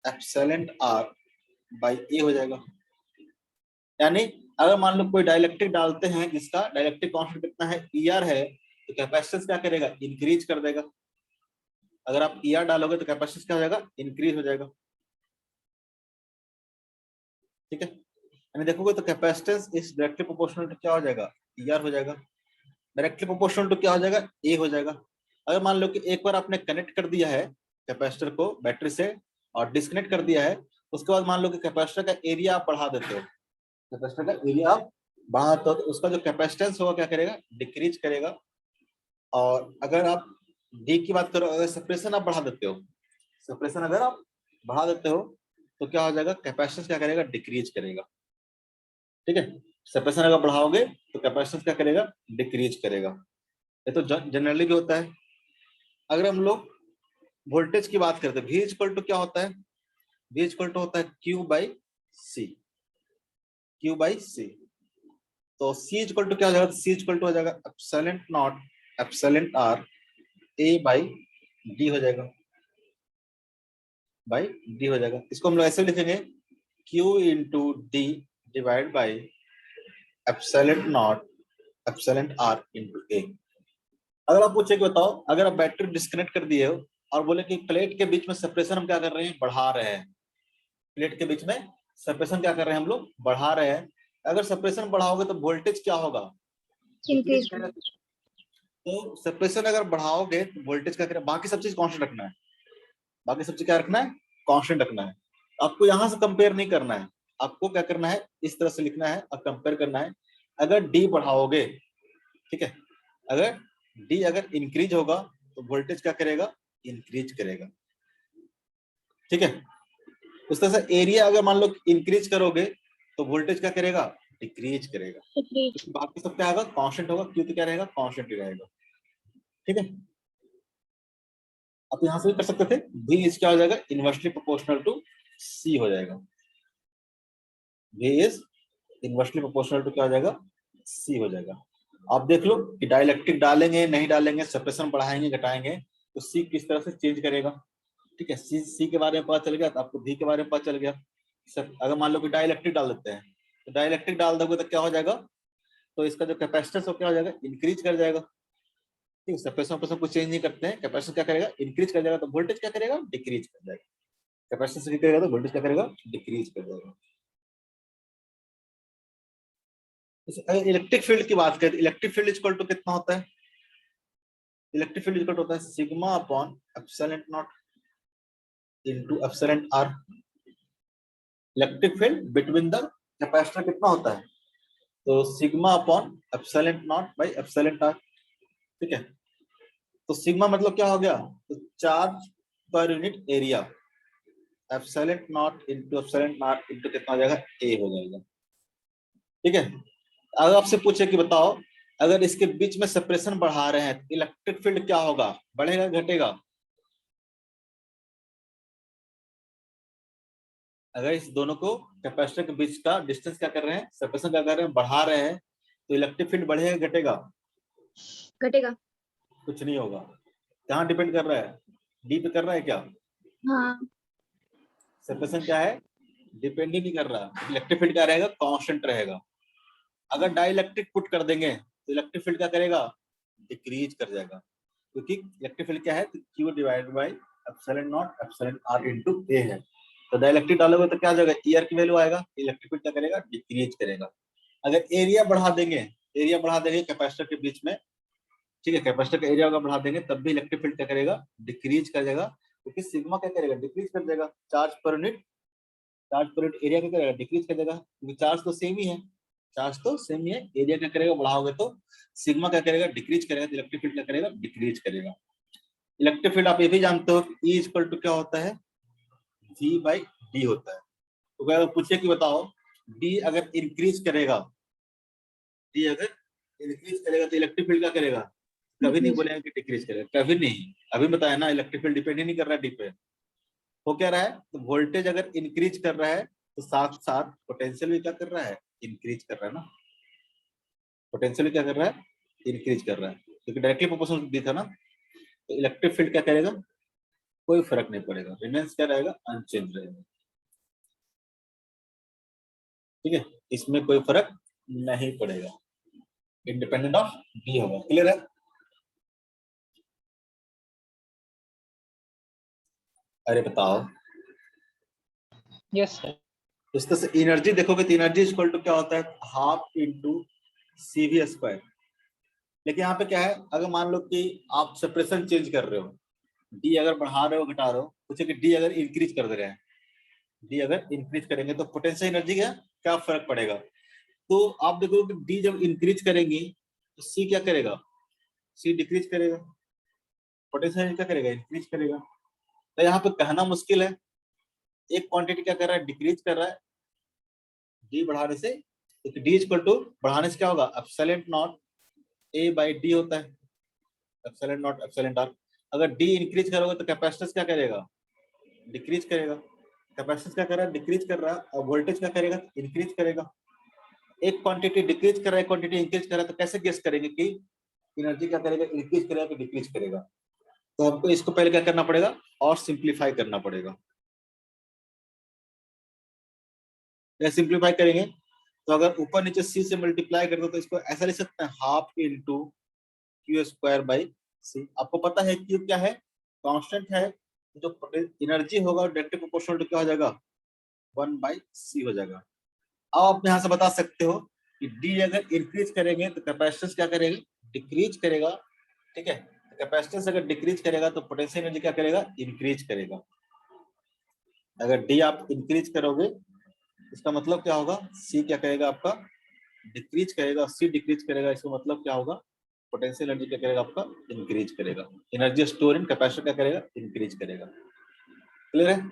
epsilon R by A हो जाएगा। यानी अगर मान लो कोई डाइलेक्ट्रिक डालते हैं जिसका डाइलेक्ट्रिक कांस्टेंट कितना है, ER है, तो कैपेसिटेंस क्या करेगा, इंक्रीज कर देगा। अगर आप ER डालोगे तो कैपेसिटेंस क्या हो जाएगा, इंक्रीज हो जाएगा, ठीक है। यानी देखोगे तो capacitance is directly proportional to क्या हो जाएगा, ER हो जाएगा। डायरेक्टली प्रोपोर्शनल टू क्या हो जाएगा, A हो जाएगा। अगर मान लो कि एक बार आपने कनेक्ट कर दिया है कैपेसिटर को बैटरी से और डिस्कनेक्ट कर दिया है, उसके बाद मान लो कि कैपेसिटर का एरिया आप बढ़ा देते हो, कैपेसिटर का एरिया आप बढ़ाते हो, तो उसका जो कैपेसिटेंस होगा क्या करेगा, डिक्रीज करेगा। और अगर आप डी की बात करो, अगर सेपरेशन आप बढ़ा देते हो, सेपरेशन अगर आप बढ़ा देते हो तो क्या हो जाएगा, कैपेसिटेंस क्या करेगा, डिक्रीज करेगा, ठीक है। सेपरेशन अगर बढ़ाओगे तो कैपेसिटेंस क्या करेगा, डिक्रीज करेगा। ये तो जनरली भी होता है। अगर हम लोग वोल्टेज की बात करते हैं, V इक्वल टू क्या होता है, V इक्वल टू होता है Q by C, Q by C। तो C इक्वल टू क्या हो जाएगा, C इक्वल टू हो जाएगा epsilon naught epsilon R A by D हो जाएगा, बाई D हो जाएगा। इसको हम लोग ऐसे लिखेंगे Q into D divide by epsilon naught epsilon R into A। अगर आप पूछे कि बताओ, अगर आप बैटरी डिस्कनेक्ट कर दिए हो और बोले कि प्लेट के बीच में सेपरेशन हम क्या कर रहे हैं, बढ़ा रहे हैं, प्लेट के बीच में सेपरेशन क्या कर रहे हैं हम लोग, बढ़ा रहे हैं। अगर सेपरेशन बढ़ाओगे तो वोल्टेज क्या होगा, इंक्रीज। तो सेपरेशन अगर बढ़ाओगे तो वोल्टेज क्या करेगा, बाकी सब चीज कांस्टेंट रखना है, बाकी सब चीज क्या रखना है, कांस्टेंट रखना है। आपको यहां से कंपेयर नहीं करना है, आपको क्या करना है, इस तरह से लिखना है और कंपेयर करना है। अगर डी बढ़ाओगे, ठीक है, अगर डी अगर इंक्रीज होगा तो वोल्टेज क्या करेगा, इंक्रीज करेगा, ठीक है। उस तरह से एरिया अगर मान लो इंक्रीज करोगे तो वोल्टेज क्या करेगा, डिक्रीज करेगा। तो बाकी सब क्या होगा, कांस्टेंट होगा, क्यों तो क्या रहेगा, कांस्टेंट ही रहेगा, ठीक है। आप यहां से भी कर सकते थे, V इज क्या हो जाएगा, इनवर्सली प्रोपोर्शनल टू C हो जाएगा। V is inversely proportional to क्या हो जाएगा, सी हो जाएगा। आप देख लो कि डाइलेक्ट्रिक डालेंगे नहीं डालेंगे, सेपरेशन बढ़ाएंगे घटाएंगे, तो सी किस तरह से चेंज करेगा। ठीक है, सी के बारे में पता चल गया तो आपको वी के बारे में पता चल गया। अगर मान लो कि डाइलेक्ट्रिक डाल देते हैं, तो डाइलेक्ट्रिक डाल दोगे तो क्या हो जाएगा, तो इसका जो कैपेसिटेंस हो क्या हो जाएगा, इंक्रीज कर जाएगा। ठीक है, सेपरेशन कुछ चेंज नहीं करते हैं, कैपेसिटेंस क्या करेगा, इंक्रीज कर जाएगा, तो वोल्टेज क्या करेगा, डिक्रीज कर जाएगा। कैपेसिटेंस क्या करेगा तो वोल्टेज क्या करेगा, डिक्रीज कर जाएगा। अगर इलेक्ट्रिक फील्ड की बात करें, इलेक्ट्रिक फील्ड इक्वल टू कितना होता है, इलेक्ट्रिक फील्ड इक्वल होता है sigma upon epsilon naught into epsilon R. Electric field between the capacitor कितना होता है, तो sigma upon epsilon naught by epsilon R. ठीक है, तो सिग्मा मतलब क्या हो गया, तो चार्ज पर unit area, epsilon naught into epsilon naught into कितना हो जाएगा, ए हो जाएगा। ठीक है, अगर आपसे पूछे कि बताओ अगर इसके बीच में सेपरेशन बढ़ा रहे हैं तो इलेक्ट्रिक फील्ड क्या होगा, बढ़ेगा घटेगा। अगर इस दोनों को कैपेसिटर के बीच का डिस्टेंस क्या कर रहे हैं, सेपरेशन क्या कर रहे हैं, बढ़ा रहे हैं, तो इलेक्ट्रिक फील्ड बढ़ेगा घटेगा, घटेगा। कुछ नहीं होगा। कहाँ डिपेंड कर रहा है, डी पे कर रहा है क्या, हाँ। सेपरेशन क्या है, डिपेंड ही नहीं कर रहा। इलेक्ट्रिक फील्ड क्या रहेगा, कांस्टेंट रहेगा। अगर डाइलेक्ट्रिक पुट कर देंगे तो इलेक्ट्रिक फील्ड क्या करेगा, डिक्रीज कर जाएगा, क्योंकि इलेक्ट्रिक फील्ड क्या है, तो Q divide by epsilon naught epsilon R into A है। तो डाइलेक्ट्रिक डालोगे तो क्या हो जाएगा, ER की वैल्यू आएगा, इलेक्ट्रिक फील्ड क्या करेगा, डिक्रीज करेगा। अगर एरिया बढ़ा देंगे, एरिया बढ़ा देंगे कैपेसिटर के बीच में, ठीक है, कैपेसिटर का एरिया अगर बढ़ा देंगे तब भी इलेक्ट्रिक फील्ड क्या करेगा, डिक्रीज कर जाएगा, क्योंकि सिग्मा क्या करेगा, डिक्रीज कर देगा। चार्ज पर यूनिट, चार्ज पर यूनिट एरिया क्या करेगा, डिक्रीज कर देगा, क्योंकि चार्ज तो सेम ही है, चार्ज तो सेम ही है, एरिया क्या करेगा, बढ़ाओगे तो सिग्मा क्या करेगा, डिक्रीज करेगा, तो इलेक्ट्रिक फील्ड क्या करेगा, डिक्रीज करेगा। इलेक्ट्रिक फील्ड आप ये भी जानते हो कि E इक्वल टू क्या होता है, V बाई डी होता है। तो अगर पूछे कि बताओ D अगर इंक्रीज करेगा, D अगर इंक्रीज करेगा तो इलेक्ट्रिक फील्ड क्या करेगा, कभी नहीं Decrease। बोलेगा कि डिक्रीज करेगा, कभी नहीं। अभी बताया ना, इलेक्ट्रिक फील्ड डिपेंड ही नहीं कर रहा है डी पे। हो क्या रहा है, तो वोल्टेज अगर इंक्रीज कर रहा है तो साथ साथ पोटेंशियल भी क्या कर रहा है, इंक्रीज कर रहा है ना। पोटेंशियल भी क्या कर रहा है, इंक्रीज कर रहा है, क्योंकि डायरेक्टली प्रोपोर्शनल दी था ना। तो इलेक्ट्रिक फील्ड क्या करेगा, कोई फर्क नहीं पड़ेगा, रिमेंस क्या रहेगा, अनचेंज रहेगा। ठीक है, इसमें कोई फर्क नहीं पड़ेगा, इंडिपेंडेंट ऑफ डी होगा। क्लियर है, अरे बताओ। Yes sir. इस तरह से एनर्जी देखोगे तो एनर्जी इक्वल टू क्या होता है, हाफ इंटू CV स्क्वायर। लेकिन यहाँ पे क्या है, अगर मान लो कि आप सेपरेशन चेंज कर रहे हो, डी अगर बढ़ा रहे हो घटा रहे हो, पूछे कि डी अगर इंक्रीज कर दे रहे हैं, डी अगर इंक्रीज करेंगे तो पोटेंशियल एनर्जी का क्या फर्क पड़ेगा। तो आप देखोगे कि डी जब इंक्रीज करेंगी तो सी क्या करेगा, सी डिक्रीज करेगा, पोटेंशियल एनर्जी क्या करेगा, इंक्रीज करेगा। तो यहाँ पे कहना मुश्किल है, एक क्वांटिटी क्या कर रहा है, डिक्रीज कर रहा है डी बढ़ाने से, तो डी इक्वल टू बढ़ाने से क्या होगा, epsilon naught A by D होता है, एप्सिलॉन नॉट एप्सिलॉन आर। अगर डी इंक्रीज करोगे तो कैपेसिटेंस क्या करेगा, डिक्रीज करेगा। कैपेसिटेंस क्या कर रहा है, डिक्रीज कर रहा है, और वोल्टेज क्या करेगा, इंक्रीज करेगा। एक क्वांटिटी डिक्रीज कर रहा है, क्वांटिटी इंक्रीज कर रहा है, तो कैसे गेस करेंगे कि एनर्जी क्या करेगा, इंक्रीज करेगा कि डिक्रीज करेगा। तो हमको इसको पहले क्या करना पड़ेगा, और सिंप्लीफाई करना पड़ेगा। सिंप्लीफाई करेंगे तो अगर ऊपर नीचे सी से मल्टीप्लाई कर दो तो इसको ऐसा लिख सकते हैं, half into Q square by C. आपको पता है क्यू क्या है, कांस्टेंट है, जो एनर्जी होगा डायरेक्टली प्रोपोर्शनल टू क्या हो जाएगा, 1/c हो जाएगा। अब आप यहाँ से बता सकते हो कि डी अगर इंक्रीज करेंगे तो कैपेसिटेंस क्या करेगा, डिक्रीज करेगा। ठीक है, कैपेसिटेंस अगर डिक्रीज करेगा तो पोटेंशियल एनर्जी क्या करेगा, इंक्रीज करेगा। अगर डी आप इंक्रीज करोगे इसका मतलब क्या होगा, सी क्या करेगा आपका, डिक्रीज करेगा, सी डिक्रीज करेगा, इसका मतलब क्या होगा, पोटेंशियल एनर्जी क्या करेगा आपका, इंक्रीज करेगा। एनर्जी स्टोर इन कैपेसिटर क्या करेगा, इंक्रीज करेगा। क्लियर है,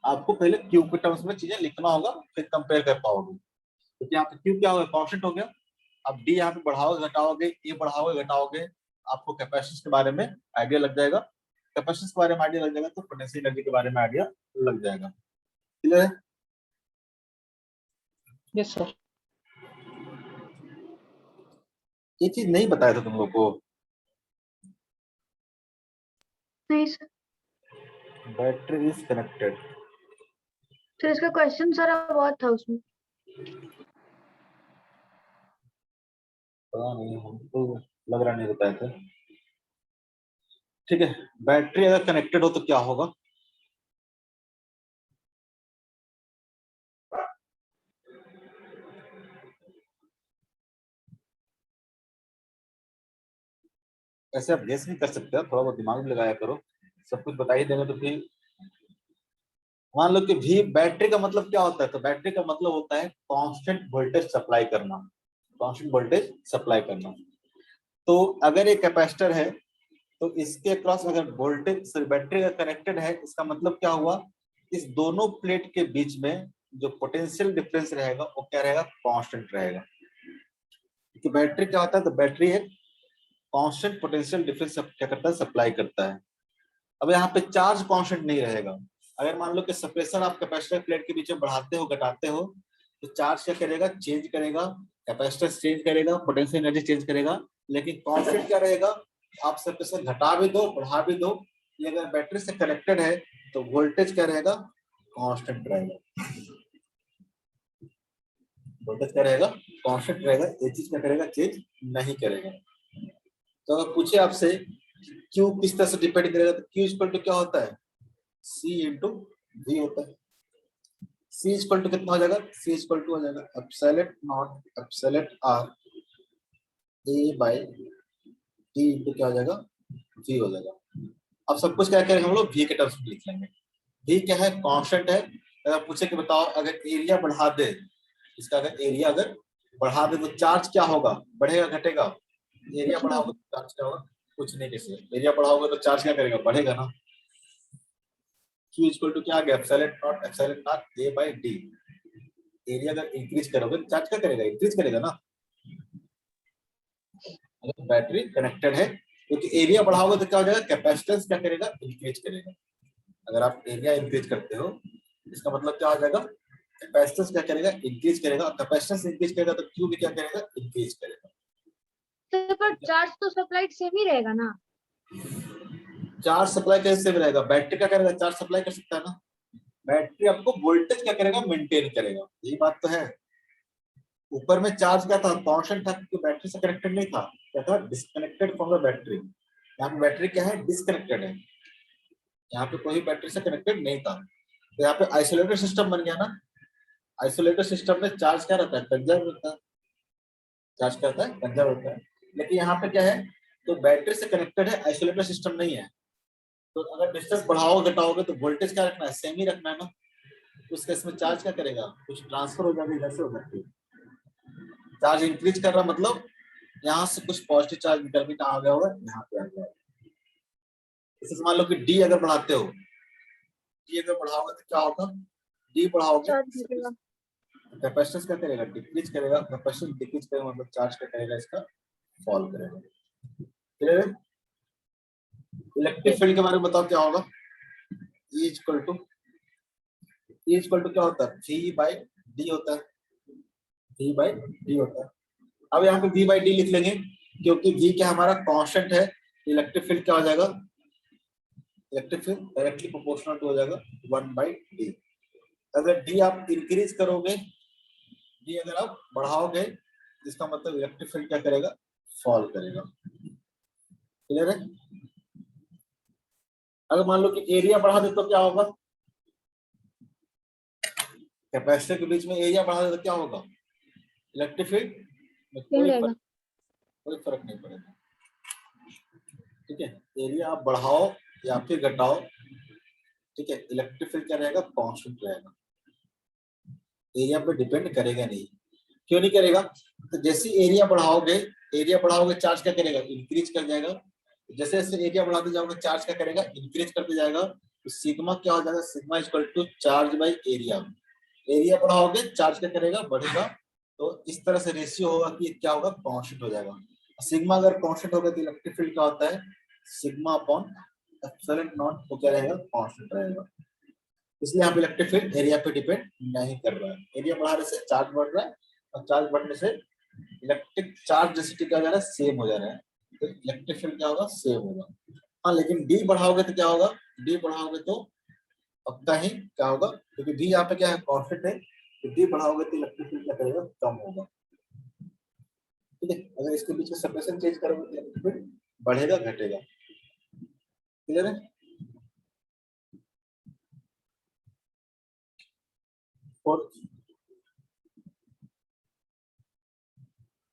आपको पहले क्यू के टर्म्स में चीजें लिखना होगा, फिर कंपेयर कर पाओगे। क्योंकि यहाँ पे क्यू क्या होगा, कांस्टेंट हो गया। अब डी यहाँ पे बढ़ाओगे घटाओगे, ए बढ़ाओगे घटाओगे, आपको कैपेसिटेंस के बारे में आइडिया लग जाएगा। कैपेसिटेंस के बारे में आइडिया लग जाएगा तो पोटेंशियल एनर्जी के बारे में आइडिया लग जाएगा। क्लियर है। Yes sir. ये चीज नहीं बताया था तुम लोग को। नहीं सर। Battery is connected. तो इसका क्वेश्चन सारा बहुत था उसमें। पता नहीं, हमको लग रहा नहीं बताया था। ठीक है, बैटरी अगर कनेक्टेड हो तो क्या होगा? ऐसे आप गेस नहीं कर सकते हो, थोड़ा बहुत दिमाग भी लगाया करो। सब कुछ बता ही देंगे तो फिर मान लो कि भी बैटरी का मतलब क्या होता है, तो बैटरी का मतलब होता है कांस्टेंट वोल्टेज सप्लाई करना। कांस्टेंट वोल्टेज सप्लाई करना। तो अगर ये कैपेसिटर है तो इसके अक्रॉस अगर वोल्टेज सॉरी बैटरी अगर कनेक्टेड है, इसका मतलब क्या हुआ, इस दोनों प्लेट के बीच में जो पोटेंशियल डिफरेंस रहेगा वो क्या रहेगा, कांस्टेंट रहेगा। क्योंकि बैटरी क्या होता है, तो बैटरी एक कांस्टेंट पोटेंशियल डिफरेंस क्या करता है, सप्लाई करता है। अब यहाँ पे चार्ज कांस्टेंट नहीं रहेगा। अगर मान लो कि सप्रेसर आप कैपेसिटर प्लेट के बीच में बढ़ाते हो घटाते हो, तो चार्ज क्या करेगा, चेंज करेगा, कैपेसिटर चेंज करेगा, पोटेंशियल एनर्जी चेंज करेगा, लेकिन कांस्टेंट क्या रहेगा, आप सप्रेसर घटा भी दो बढ़ा भी दो, ये अगर बैटरी से कनेक्टेड है तो वोल्टेज क्या रहेगा, कांस्टेंट रहेगा। वोल्टेज क्या रहेगा, कांस्टेंट रहेगा। ये चीज क्या करेगा, चेंज नहीं करेगा। तो अगर पूछे आपसे क्यू किस तरह से डिपेंड करेगा, तो क्यू इक्वल टू क्या होता है, सी इंटू वी होता है। सी इक्वल टू कितना हो जाएगा, सी इक्वल टू हो जाएगा epsilon naught epsilon R A by T into क्या हो जाएगा, वी हो जाएगा। अब सब कुछ क्या करेंगे हम लोग, वी के टर्म्स में लिख लेंगे। वी क्या है, कांस्टेंट है। अगर पूछे कि बताओ अगर एरिया बढ़ा दे, इसका अगर एरिया अगर बढ़ा दे तो चार्ज क्या होगा, बढ़ेगा घटेगा? एरिया कुछ नहीं बढ़ाओगे तो चार्ज क्या होगा, कुछ नहीं। कैसे एरिया बढ़ाओगे तो चार्ज क्या करेगा, बढ़ेगा ना। Q इक्वल टू क्या आ गया, epsilon naught A by D. Area अगर इंक्रीज करोगे तो चार्ज क्या करेगा, इंक्रीज करेगा ना। अगर बैटरी कनेक्टेड है क्योंकि एरिया बढ़ाओगे तो क्या हो जाएगा, कैपेसिटेंस क्या करेगा, इंक्रीज करेगा। अगर आप एरिया इंक्रीज करते हो इसका मतलब क्या हो जाएगा, कैपेसिटेंस क्या करेगा, इंक्रीज करेगा। कैपेसिटेंस इंक्रीज करेगा तो क्यू भी क्या करेगा, इंक्रीज करेगा। सर, पर चार्ज तो सप्लाई सेम ही रहेगा ना। चार्ज सप्लाई कैसे रहेगा, बैटरी क्या करेगा, चार्ज सप्लाई कर सकता है ना। बैटरी आपको वोल्टेज क्या करेगा, मेंटेन करेगा, यही बात तो है। ऊपर में चार्ज क्या था, कांस्टेंट था क्योंकि बैटरी से कनेक्टेड नहीं था। क्या था, डिस्कनेक्टेड फ्रॉम द बैटरी। यहाँ पे बैटरी क्या है, डिस्कनेक्टेड है। यहाँ पे कोई बैटरी से कनेक्टेड नहीं था, तो यहाँ पे आइसोलेटेड सिस्टम बन गया ना। आइसोलेटेड सिस्टम में चार्ज क्या रहता है, कंजर्व रहता है। चार्ज क्या होता है, कंजर्व होता है। लेकिन यहाँ पे क्या है, तो बैटरी से कनेक्टेड है, आइसोलेटेड सिस्टम नहीं है। तो अगर डिस्टेंस बढ़ाओगे घटाओगे तो वोल्टेज क्या रखना है, सेम ही रखना है ना। तो उस केस में चार्ज क्या करेगा, कुछ ट्रांसफर हो जाएगा, इधर से उधर पे। चार्ज इंक्रीज कर रहा मतलब यहाँ से कुछ पॉजिटिव चार्ज निकल के कहाँ आ गया होगा, यहाँ पे आ गया। इसे मान लो कि डी अगर बढ़ाते हो, डी अगर बढ़ाओगे तो क्या होगा, डी बढ़ाओगे चार्ज घटेगा। कैपेसिटेंस क्या करेगा, डिक्रीज करेगा। कैपेसिटेंस डिक्रीज करेगा मतलब चार्ज क्या करेगा, इसका फॉल करेगा। क्लियर है। इलेक्ट्रिक फील्ड के बारे में बताओ क्या होगा, E इक्वल टू क्या होता है, V बाई डी होता है। V बाई डी होता है। अब यहाँ पे V बाई डी लिख लेंगे क्योंकि V क्या हमारा कांस्टेंट है। इलेक्ट्रिक फील्ड क्या हो जाएगा, electric field directly proportional to हो जाएगा 1 बाई डी। अगर डी आप इंक्रीज करोगे, डी अगर आप बढ़ाओगे, इसका मतलब इलेक्ट्रिक फील्ड क्या करेगा, फॉल करेगा। क्लियर है। अगर मान लो कि एरिया बढ़ा दे तो क्या होगा, कैपेसिटर के बीच में एरिया बढ़ा दे तो क्या होगा, इलेक्ट्रिक फील्ड में सेम रहेगा। कोई फर्क नहीं पड़ेगा। ठीक है, एरिया आप बढ़ाओ या फिर घटाओ, ठीक है, इलेक्ट्रिक फील्ड क्या रहेगा, कांस्टेंट रहेगा। एरिया पे डिपेंड करेगा नहीं। क्यों नहीं करेगा, तो जैसे एरिया बढ़ाओगे चार्ज क्या करेगा, इंक्रीज कर जाएगा। जैसे जैसे एरिया बढ़ाते जाओगे चार्ज क्या करेगा, इंक्रीज करते जाएगा। तो सिग्मा क्या हो जाएगा, sigma equal to charge by area. Area बढ़ाओगे चार्ज क्या करेगा, बढ़ेगा। तो इस तरह से रेशियो होगा कि क्या होगा, कांस्टेंट हो जाएगा। सिग्मा अगर कांस्टेंट होगा तो इलेक्ट्रिक फील्ड क्या होता है, सिग्मा अपॉन एप्सिलॉन नॉट, तो क्या रहेगा, कांस्टेंट रहेगा। इसलिए यहाँ पे इलेक्ट्रिक फील्ड एरिया पे डिपेंड नहीं कर रहा है। एरिया बढ़ाने से चार्ज बढ़ रहा है और चार्ज बढ़ने से इलेक्ट्रिक चार्ज डेंसिटी क्या हो जा रहा है, सेम हो जा रहा है, तो इलेक्ट्रिक फील्ड क्या होगा, सेम होगा। हाँ लेकिन डी बढ़ाओगे तो क्या होगा, डी बढ़ाओगे तो पक्का ही क्या होगा, क्योंकि डी यहाँ पे क्या है, कांस्टेंट है, तो डी बढ़ाओगे तो इलेक्ट्रिक फील्ड क्या करेगा, कम होगा। ठीक है, अगर इसके बीच में सेपरेशन चेंज करोगे तो इलेक्ट्रिक फील्ड बढ़ेगा घटेगा। क्लियर है? और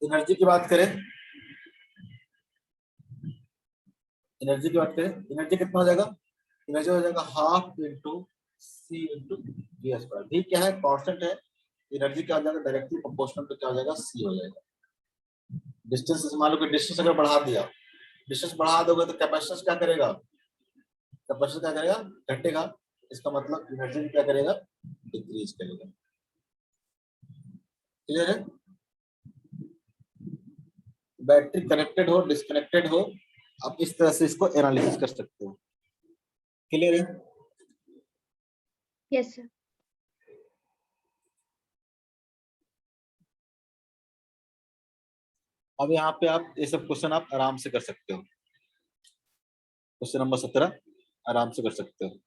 एनर्जी की बात करें, एनर्जी की बात करें, एनर्जी कितना हो जाएगा, एनर्जी हो जाएगा half into C into V square. V क्या है, कांस्टेंट है, एनर्जी क्या हो जाएगा, डायरेक्टली प्रोपोर्शनल तो क्या हो जाएगा, सी हो जाएगा। डिस्टेंस मान लो कि डिस्टेंस अगर बढ़ा दिया, डिस्टेंस बढ़ा दोगे तो कैपेसिटेंस क्या करेगा, कैपेसिटेंस क्या करेगा, घटेगा। इसका मतलब एनर्जी क्या करेगा, डिक्रीज करेगा। क्लियर है? बैटरी कनेक्टेड हो डिस्कनेक्टेड हो, आप इस तरह से इसको एनालिसिस कर सकते हो। क्लियर है? Yes sir. अब यहाँ पे आप ये सब क्वेश्चन आप आराम से कर सकते हो। क्वेश्चन नंबर 17 आराम से कर सकते हो।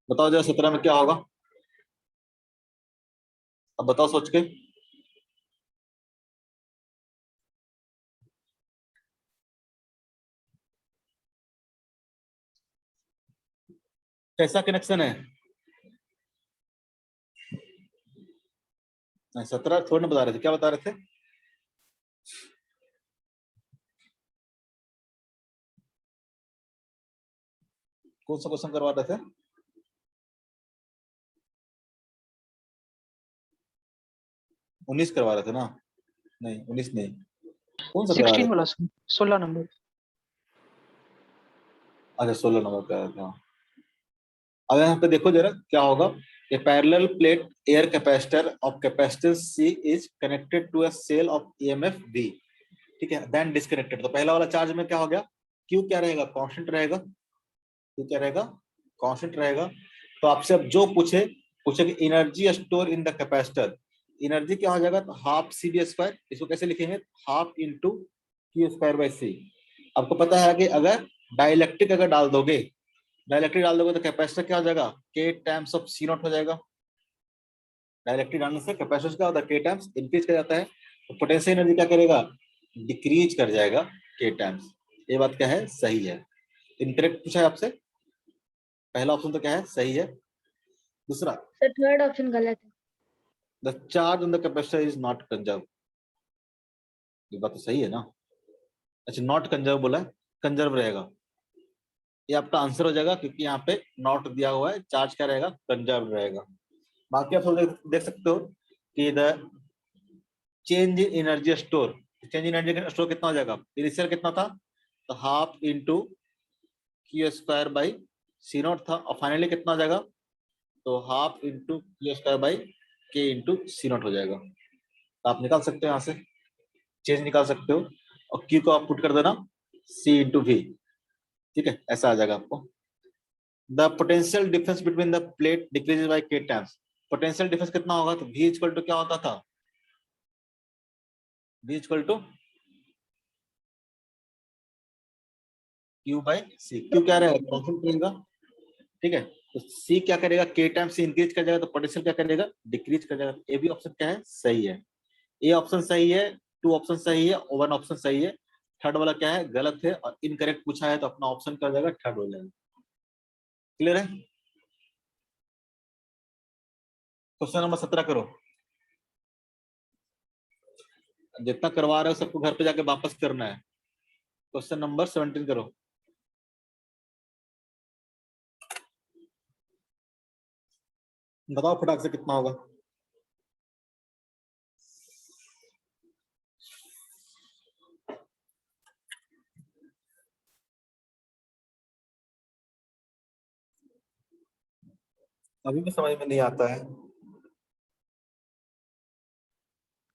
बताओ जरा 17 में क्या होगा, अब बताओ सोच के। कैसा कनेक्शन है, 17 थोड़ी ना बता रहे थे, क्या बता रहे थे, कौन सा क्वेश्चन करवा रहे थे, उन्नीस करवा रहे थे ना, नहीं 19 नहीं, कौन सा करवा रहे 16 थे, वाला 16 नंबर। अच्छा 16 नंबर का था। अब यहाँ पे देखो जरा क्या होगा, a parallel plate air capacitor of capacitance C is connected to a cell of EMF V, ठीक है, then disconnected। तो पहला वाला चार्ज में क्या हो गया, Q क्या रहेगा, कांस्टेंट रहेगा, Q क्या रहेगा, कांस्टेंट रहेगा। तो आपसे अब जो पूछे कि energy store in the capacitor, energy क्या हो जाएगा, तो हाफ सी बी स्क्वायर, इसको कैसे लिखेंगे, half into Q square by C. आपको पता है कि अगर डाइलेक्ट्रिक अगर डाल दोगे, डाइलेक्ट्रिक डाल दोगे तो कैपेसिटर क्या हो जाएगा, के टाइम्स ऑफ सी नॉट हो जाएगा। डाइलेक्ट्रिक डालने से कैपेसिटर क्या होता है, के टाइम्स इंक्रीज कर जाता है, तो पोटेंशियल एनर्जी क्या करेगा, डिक्रीज कर जाएगा के टाइम्स। ये बात क्या है, सही है। इनकरेक्ट पूछा है आपसे, पहला ऑप्शन तो क्या है, सही है। दूसरा, सर थर्ड ऑप्शन गलत है। The charge on the capacitor is not conserve, ये बात तो सही है ना। अच्छा नॉट कंजर्व बोला है, कंजर्व रहेगा, ये आपका आंसर हो जाएगा, क्योंकि यहाँ पे नॉट दिया हुआ है, चार्ज क्या रहेगा, कंजर्व रहेगा। बाकी आप सब देख सकते हो कि the change in energy store, change in energy store कितना हो जाएगा, इनिशियल कितना था, तो half into Q square by C naught था, और फाइनली कितना हो जाएगा, तो half into Q square by K into C naught हो जाएगा। तो आप निकाल सकते हो यहाँ से, चेंज निकाल सकते हो, और क्यू को आप पुट कर देना सी इंटू वी, ठीक है, ऐसा आ जाएगा आपको। The potential difference between the plate decreases by के टाइम्स, पोटेंशियल डिफरेंस कितना होगा, तो V इक्वल टू क्या होता था, V equal to Q by C. Q क्या रहेगा, कांस्टेंट रहेगा, ठीक है, तो C क्या करेगा, के टाइम्स से इंक्रीज कर जाएगा, तो पोटेंशियल क्या करेगा, डिक्रीज कर जाएगा। ए भी ऑप्शन क्या है, सही है, ए ऑप्शन सही है, 2 ऑप्शन सही है, 1 ऑप्शन सही है। थर्ड वाला क्या है, गलत है, और इनकरेक्ट पूछा है तो अपना ऑप्शन क्या हो जाएगा, थर्ड हो जाएगा। क्लियर है? क्वेश्चन नंबर 17 करो, जितना करवा रहे हो सबको घर पे जाके वापस करना है। क्वेश्चन नंबर 17 करो। बताओ फटाक से कितना होगा, अभी भी समझ में नहीं आता है।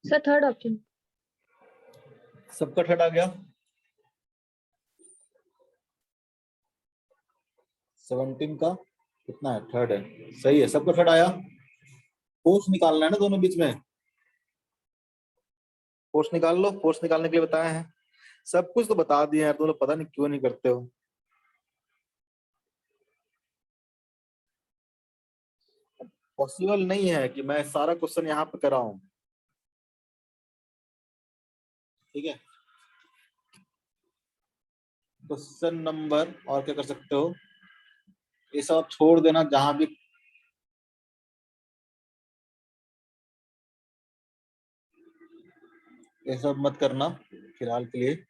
Sir third option. सबका थर्ड आ गया, 17 का कितना है? थर्ड है, सही है, सबको थर्ड आया। फोर्स निकालना है ना दोनों बीच में, फोर्स निकाल लो, फोर्स निकालने के लिए बताया है। सब कुछ तो बता दिए यार, तुम लोग पता नहीं क्यों नहीं करते हो। पॉसिबल नहीं है कि मैं सारा क्वेश्चन यहाँ पे कराऊं, ठीक है। क्वेश्चन नंबर और क्या कर सकते हो, ये सब आप छोड़ देना जहां भी, ये सब मत करना फिलहाल के लिए।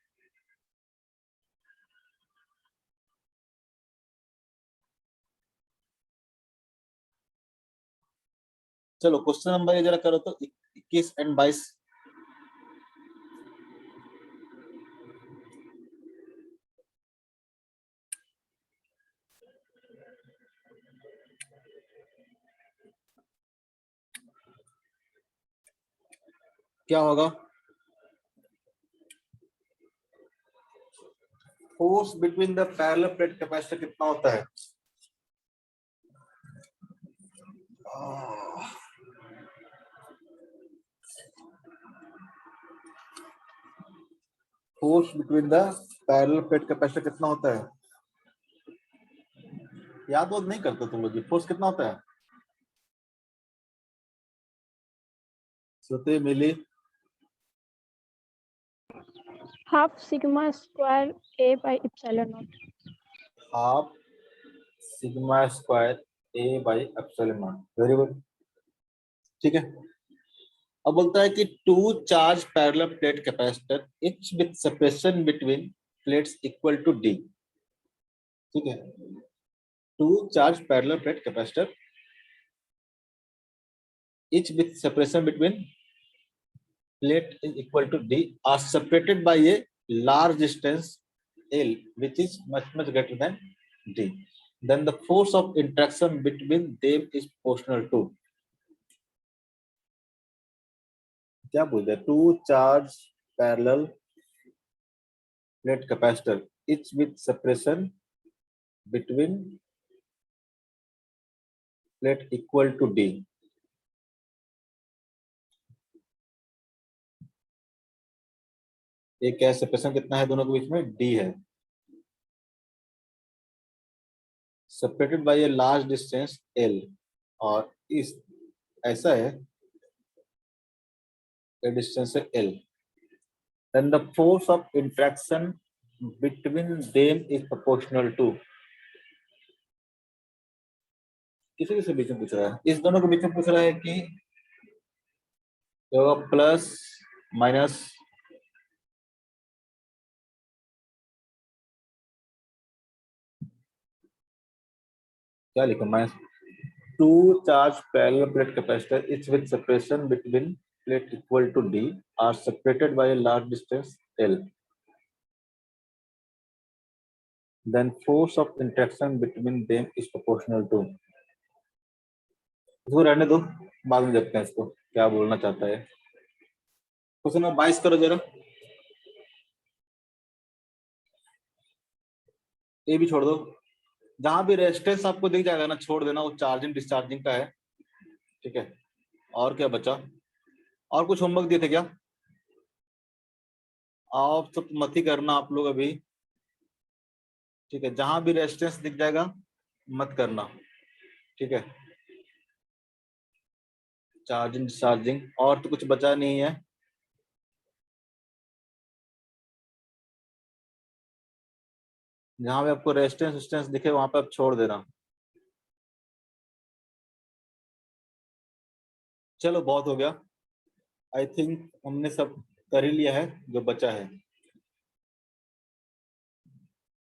चलो क्वेश्चन नंबर ये जरा करो तो 21 एंड 22। क्या होगा? Force between the parallel plate capacitor कितना होता है? Force between the parallel plate capacitor कितना होता है? याद वो नहीं करते तुम लोग, फोर्स कितना होता है? श्रुति, मिली? Half sigma square A by epsilon naught. Half sigma square A by epsilon naught, very good, ठीक है। अब बोलता है कि two charge parallel plate capacitor each with separation between plates equal to D, ठीक है। Two charge parallel plate capacitor each with separation between plate is equal to D are separated by a large distance L which is much greater than D. Then the force of interaction between them is proportional to, क्या बोलते हैं, two charge parallel plate capacitor each with separation between plate equal to D. ये क्या separation कितना है दोनों के बीच में? D है। Separated by a large distance L, और इस ऐसा है, distance है L, then the force of interaction between them is proportional to, किसी किसी बीच में पूछ रहा है, इस दोनों के बीच में पूछ रहा है कि प्लस माइनस, क्या लिखा, minus two charge parallel plate capacitor each with separation between plate equal to D are separated by a large distance L, then force of interaction between them is proportional to, इसको रहने दो, बाद में देखते हैं इसको क्या बोलना चाहता है। क्वेश्चन नंबर 22 करो जरा, ये भी छोड़ दो, जहां भी रेजिस्टेंस आपको दिख जाएगा ना छोड़ देना, वो चार्जिंग डिस्चार्जिंग का है, ठीक है। और क्या बचा, और कुछ होमवर्क दिए थे क्या? आप सब मत ही करना आप लोग अभी, ठीक है। जहां भी रेजिस्टेंस दिख जाएगा मत करना, ठीक है। चार्जिंग डिस्चार्जिंग और तो कुछ बचा नहीं है। जहां भी आपको रेजिस्टेंस दिखे वहां पे आप छोड़ देना। चलो बहुत हो गया, आई थिंक हमने सब कर ही लिया है जो बचा है।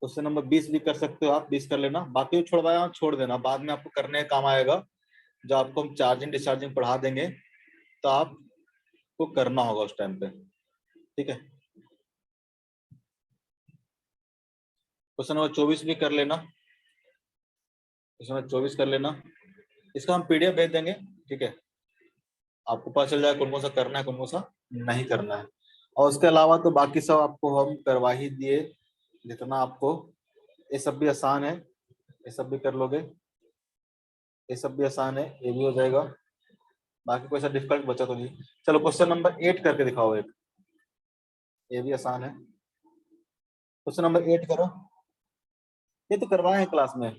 क्वेश्चन नंबर 20 भी कर सकते हो आप, 20 कर लेना, बाकी छुड़वाया छोड़ देना, बाद में आपको करने का काम आएगा। जब आपको हम चार्जिंग डिस्चार्जिंग पढ़ा देंगे तो आपको करना होगा उस टाइम पे, ठीक है। क्वेश्चन नंबर 24 भी कर लेना, क्वेश्चन नंबर 24 कर लेना, इसका हम PDF भेज देंगे, ठीक है। आपको पता चल जाएगा कौन कौन सा करना है कौन कौन सा नहीं करना है। और उसके अलावा तो बाकी सब आपको हम करवा ही दिए जितना आपको, ये सब भी आसान है, ये सब भी कर लोगे। ये सब भी आसान है, ये भी हो जाएगा। बाकी कोई सा डिफिकल्ट बचा तो नहीं। चलो क्वेश्चन नंबर 8 करके दिखाओ एक, ये भी आसान है। क्वेश्चन नंबर 8 करो। ये तो करवाए हैं क्लास में,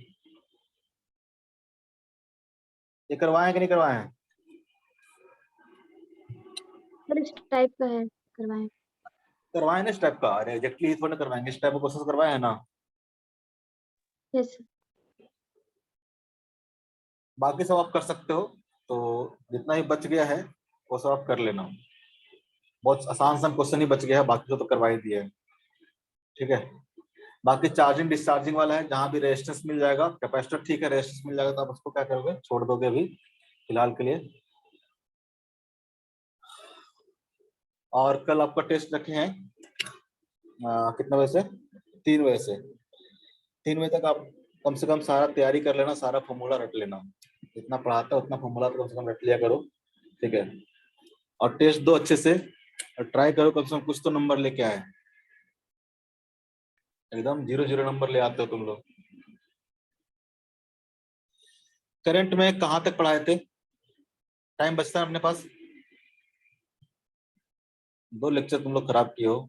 ये करवाए हैं कि नहीं करवाए हैं? सर इस टाइप का है, करवाएं। करवाए ना इस टाइप का, अरे एग्जैक्टली थोड़ा ना करवाएंगे, इस टाइप का क्वेश्चन करवाए हैं ना। Yes sir. बाकी सब आप कर सकते हो, तो जितना भी बच गया है वो सब आप कर लेना। बहुत आसान सा क्वेश्चन ही बच गया है, बाकी तो करवा ही दिया है। ठीक है, बाकी चार्जिंग डिस्चार्जिंग वाला है, जहां भी रेजिस्टेंस मिल जाएगा, कैपेसिटर ठीक है, रेजिस्टेंस मिल जाएगा तो आप उसको क्या करोगे, छोड़ दोगे अभी फिलहाल के लिए। और कल आपका टेस्ट रखे हैं कितने बजे से? 3 बजे से। 3 बजे तक आप कम से कम सारा तैयारी कर लेना, सारा फॉर्मूला रट लेना, जितना पढ़ाता है उतना फॉर्मूला तो कम से कम रट लिया करो। ठीक है, और टेस्ट दो अच्छे से, और ट्राई करो कम से कम कुछ तो नंबर लेके आए। एकदम 0 0 नंबर ले आते हो तुम लोग। करंट में कहाँ तक पढ़ाए थे? टाइम बचता है अपने पास, 2 लेक्चर तुम लोग खराब किए हो।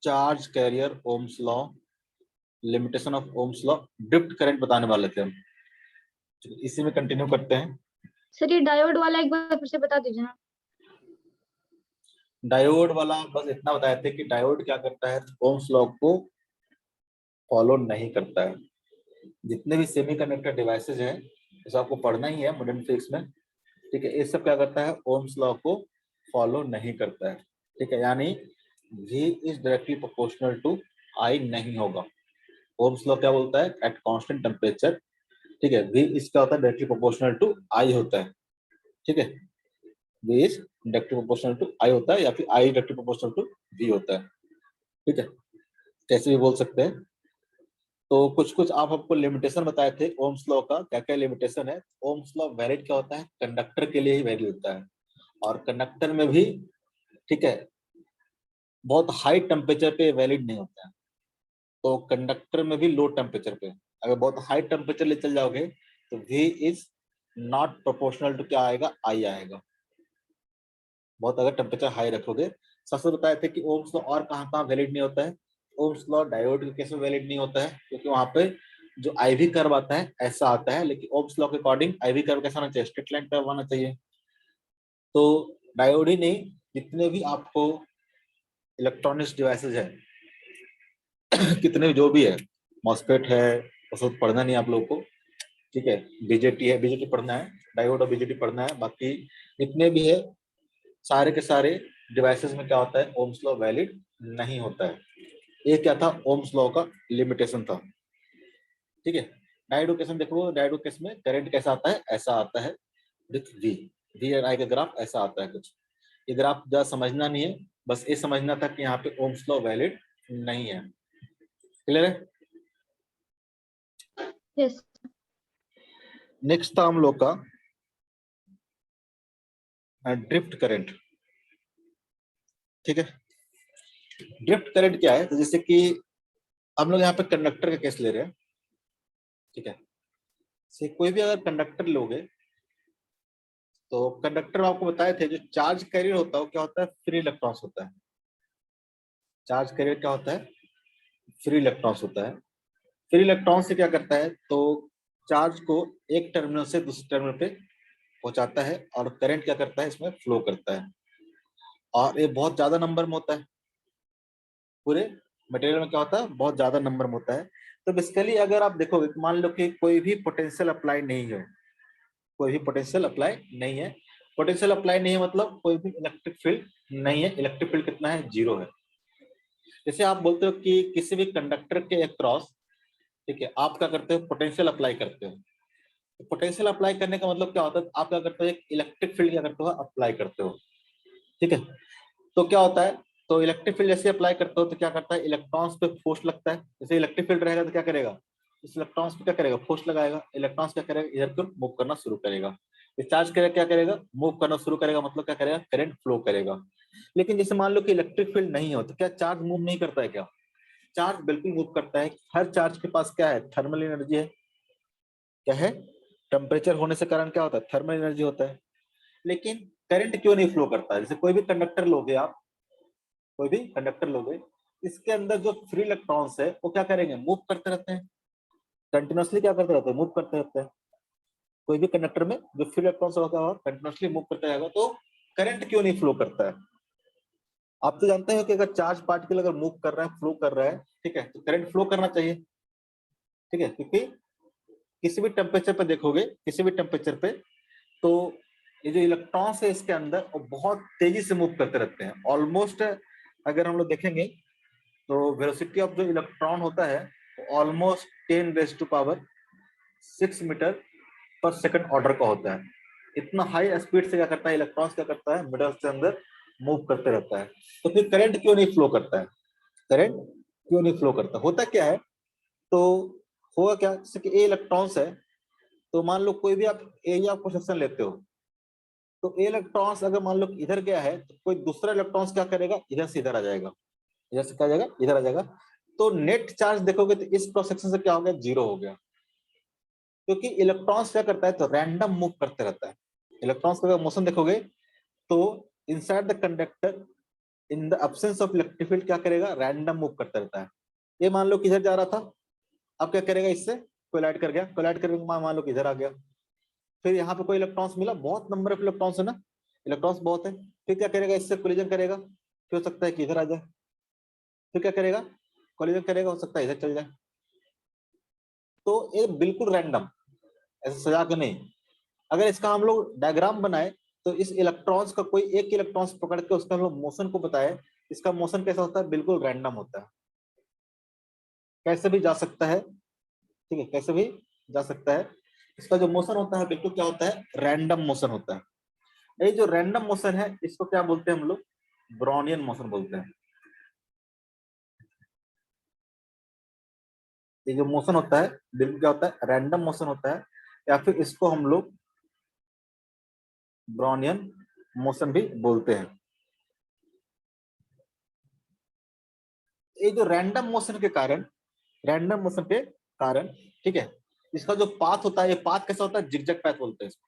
Charge carrier, Ohm's law, limitation of Ohm's law, drift current बताने वाले थे हम। इसी में कंटिन्यू करते हैं। सर ये डायोड वाला एक बार फिर से बता दीजिए ना। डायोड वाला बस इतना बताए थे कि डायोड क्या करता है, ओम्स लॉ को फॉलो नहीं करता है। जितने भी सेमीकंडक्टर डिवाइसेज हैं, इसे आपको पढ़ना ही है मॉडर्न फिजिक्स में। ठीक है, ये सब क्या करता है, ओम्स लॉ को फॉलो नहीं करता है। ठीक है, यानी V is directly proportional to I नहीं होगा। ओम्स लॉ क्या बोलता है, एट कांस्टेंट टेम्परेचर, ठीक है, V इज क्या होता है, डायरेक्टली प्रोपोर्शनल टू I होता है। ठीक है, V is directly proportional to I होता है, या फिर I directly proportional to V होता है। ठीक है, कैसे भी बोल सकते हैं। तो कुछ कुछ आप आपको लिमिटेशन बताए थे ओम्स लॉ का, क्या क्या लिमिटेशन है। ओम्स लॉ वैलिड क्या होता है, कंडक्टर के लिए ही वैलिड होता है, और कंडक्टर में भी, ठीक है, बहुत हाई टेम्परेचर पे वैलिड नहीं होता है। तो कंडक्टर में भी लो टेम्परेचर पे, अगर बहुत हाई टेम्परेचर ले चल जाओगे तो V is not proportional to क्या आएगा, I आएगा। बहुत अगर टेम्परेचर हाई रखोगे। सबसे बताए थे कि ओम्स लॉ और कहाँ कहाँ वैलिड नहीं होता है। ओम्स लॉ डायोड के केस में वैलिड नहीं होता है, क्योंकि वहां पे जो IV कर्व आता है ऐसा आता है, लेकिन ओम्स लॉ के अकॉर्डिंग IV कर्व कैसा होना चाहिए, स्ट्रेट लाइन कर्व होना चाहिए। तो डायोड ही नहीं, जितने भी आपको इलेक्ट्रॉनिक्स डिवाइसेज है कितने जो भी है, मॉस्फेट है, उसको पढ़ना नहीं आप लोगों को। ठीक है, बीजेटी है, बीजेटी पढ़ना है, डायोड और बीजेटी पढ़ना है। बाकी जितने भी है सारे के सारे डिवाइसेस में क्या होता है, ओम्स लॉ वैलिड नहीं होता है। ये क्या था, ओम्स लॉ का लिमिटेशन था। ठीक है, डायोड केस में देखो, डायोड केस में करंट कैसा आता है, ऐसा आता है विथ वी और आई का ग्राफ ऐसा आता है कुछ। ये ग्राफ ज्यादा समझना नहीं है, बस ये समझना था कि यहाँ पे ओम्स लॉ वैलिड नहीं है। क्लियर है? यस। नेक्स्ट था हम लोग का ड्रिफ्ट करंट। ठीक है, ड्रिफ्ट करंट क्या है, तो जैसे कि हम लोग यहाँ पे कंडक्टर का केस ले रहे हैं। ठीक है, से कोई भी अगर कंडक्टर लोगे, तो कंडक्टर आपको बताए थे जो चार्ज कैरियर होता है वो क्या होता है, फ्री इलेक्ट्रॉन्स होता है। चार्ज कैरियर क्या होता है, फ्री इलेक्ट्रॉन्स होता है। फ्री इलेक्ट्रॉन से क्या करता है, तो चार्ज को एक टर्मिनल से दूसरे टर्मिनल पे पहुंचाता है, और करंट क्या करता है, इसमें फ्लो करता है। और ये बहुत ज्यादा नंबर में होता है, पूरे मटेरियल में क्या होता है, बहुत ज्यादा नंबर में होता है। तो बेसिकली अगर आप देखोगे, मान लो कि कोई भी पोटेंशियल अप्लाई नहीं है, कोई भी पोटेंशियल अप्लाई नहीं है। पोटेंशियल अप्लाई नहीं है मतलब कोई भी इलेक्ट्रिक फील्ड नहीं है। इलेक्ट्रिक फील्ड कितना है, 0 है। जैसे आप बोलते हो कि किसी भी कंडक्टर के अक्रॉस, ठीक है, आप क्या करते हो, पोटेंशियल अप्लाई करते हो। तो पोटेंशियल अप्लाई करने का मतलब क्या होता है, आप क्या करते हो, एक इलेक्ट्रिक फील्ड क्या करते हो, अप्लाई करते हो। ठीक है, तो क्या होता है, तो इलेक्ट्रिक फील्ड जैसे अप्लाई करते हो तो क्या करता है, इलेक्ट्रॉन्स पे फोर्स लगता है। जैसे इलेक्ट्रिक फील्ड रहेगा तो क्या करेगा, इस इलेक्ट्रॉन्स पे क्या करेगा, फोर्स लगाएगा। इलेक्ट्रॉन्स क्या करेगा, इधर को मूव करना शुरू करेगा। चार्ज करेगा, क्या करेगा, मूव करना शुरू करेगा, मतलब क्या करेगा, करंट फ्लो करेगा। लेकिन जैसे मान लो कि इलेक्ट्रिक फील्ड नहीं हो, तो क्या चार्ज मूव नहीं करता है क्या, चार्ज बिल्कुल मूव करता है। हर चार्ज के पास क्या है, थर्मल एनर्जी है। क्या है, टेम्परेचर होने से कारण क्या होता है, थर्मल एनर्जी होता है। लेकिन करंट क्यों नहीं फ्लो करता है? जैसे कोई भी कंडक्टर लोगे आप, कोई भी कंडक्टर लोगे, इसके अंदर जो फ्री इलेक्ट्रॉन्स है वो क्या करेंगे, मूव करते रहते हैं, कंटिन्यूअसली क्या करते रहते हैं, मूव करते रहते हैं। कोई भी कंडक्टर में जो फ्री इलेक्ट्रॉन्स होगा कंटिन्यूअसली मूव करता रहेगा, तो करंट क्यों नहीं फ्लो करता है? आप तो जानते हो कि अगर चार्ज पार्टिकल अगर मूव कर रहा है, फ्लो कर रहा है, ठीक है, तो करंट फ्लो करना चाहिए, ठीक है, क्योंकि किसी भी टेम्परेचर पे देखोगे, किसी भी टेम्परेचर पे, तो ये जो इलेक्ट्रॉन्स है इसके अंदर वो बहुत तेजी से मूव करते रहते हैं। ऑलमोस्ट अगर हम लोग देखेंगे तो वेलोसिटी ऑफ जो इलेक्ट्रॉन होता है ऑलमोस्ट 10⁻⁶ मीटर पर सेकंड ऑर्डर का होता है। इतना हाई स्पीड से क्या करता है, इलेक्ट्रॉन्स क्या करता है, मिडल के अंदर मूव करते रहता है। तो फिर करंट क्यों नहीं फ्लो करता है? करंट क्यों नहीं फ्लो करता, होता क्या है? तो होगा क्या, जैसे कि ए इलेक्ट्रॉन्स है, तो मान लो कोई भी आप एरिया ऑफ क्रॉस लेते हो, तो ए इलेक्ट्रॉन्स अगर मान लो इधर गया है, तो कोई दूसरा इलेक्ट्रॉन्स क्या करेगा, इधर से इधर आ जाएगा, इधर से क्या जाएगा, इधर आ जाएगा। तो नेट चार्ज देखोगे तो इस क्रॉस सेक्शन से क्या हो गया, जीरो हो गया, क्योंकि इलेक्ट्रॉन्स क्या करता है, तो रैंडम मूव करते रहता है। इलेक्ट्रॉन्स का मोशन देखोगे तो inside the conductor in the absence of electric field क्या करेगा, रैंडम मूव करता रहता है। ये मान लो किधर जा रहा था, अब क्या करेगा, इससे कोलाइड कर गया, कोलाइड करके मान लो कि इधर आ गया, फिर यहाँ पे कोई इलेक्ट्रॉन्स मिला, बहुत नंबर ऑफ इलेक्ट्रॉन्स है ना, इलेक्ट्रॉन्स बहुत है, फिर क्या करेगा, इससे कोलिजन करेगा, फिर हो सकता है कि इधर आ जाए, फिर क्या करेगा, कोलिजन करेगा, हो सकता है इधर चल जाए। तो ये बिल्कुल रैंडम, ऐसे सजा के नहीं। अगर इसका हम लोग डायग्राम बनाए, तो इस इलेक्ट्रॉन्स का कोई एक इलेक्ट्रॉन्स पकड़ के उसका हम लोग मोशन को बताए, इसका मोशन कैसा होता है, बिल्कुल रैंडम होता है, कैसे भी जा सकता है, ठीक है, कैसे भी जा सकता है। इसका जो मोशन होता है बिल्कुल क्या होता है, रैंडम मोशन होता है। ये जो रैंडम मोशन है इसको क्या बोलते हैं हम लोग, ब्राउनियन मोशन बोलते हैं। ये जो मोशन होता है बिल्कुल क्या होता है, रैंडम मोशन होता है, या फिर इसको हम लोग ब्राउनियन मोशन भी बोलते हैं। ये जो रैंडम मोशन के कारण, रैंडम मोशन के कारण, ठीक है, इसका जो पाथ होता है, ये पाथ कैसा होता है, जिगजैग पाथ बोलते हैं इसको।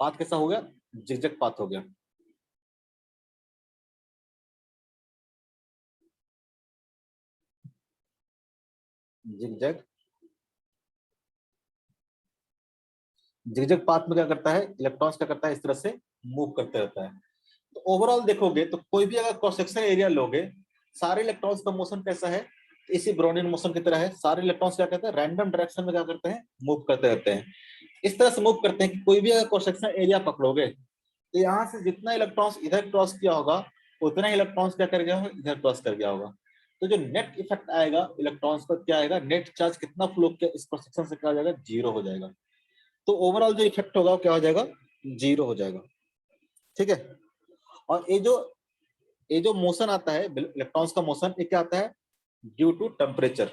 पाथ कैसा हो गया, जिगजैग पाथ हो गया। जिगजैग, जिगजैग पाथ में क्या करता है, इलेक्ट्रॉन्स क्या करता है, इस तरह से मूव करते रहता है। तो ओवरऑल देखोगे तो कोई भी अगर क्रॉस सेक्शन एरिया लोगे, सारे इलेक्ट्रॉन्स का मोशन कैसा है, इसी ब्राउनियन मोशन की तरह है। सारे इलेक्ट्रॉन्स क्या करते हैं, रैंडम डायरेक्शन में क्या करते हैं, मूव करते रहते हैं। इस तरह से मूव करते हैं कि कोई भी अगर क्रॉस सेक्शन एरिया पकड़ोगे, तो यहाँ से जितना इलेक्ट्रॉन्स इधर क्रॉस किया होगा, उतना ही इलेक्ट्रॉन्स क्या कर गया होगा, इधर क्रॉस कर गया होगा। तो जो नेट इफेक्ट आएगा इलेक्ट्रॉन्स पर, क्या आएगा, नेट चार्ज कितना फ्लो किया इस क्रॉस सेक्शन से, क्या हो जाएगा, जीरो हो जाएगा। तो ओवरऑल जो इफेक्ट होगा वो क्या हो जाएगा, जीरो हो जाएगा, ठीक है। और ये जो मोशन आता है इलेक्ट्रॉन्स का मोशन, ये क्या आता है, due to temperature,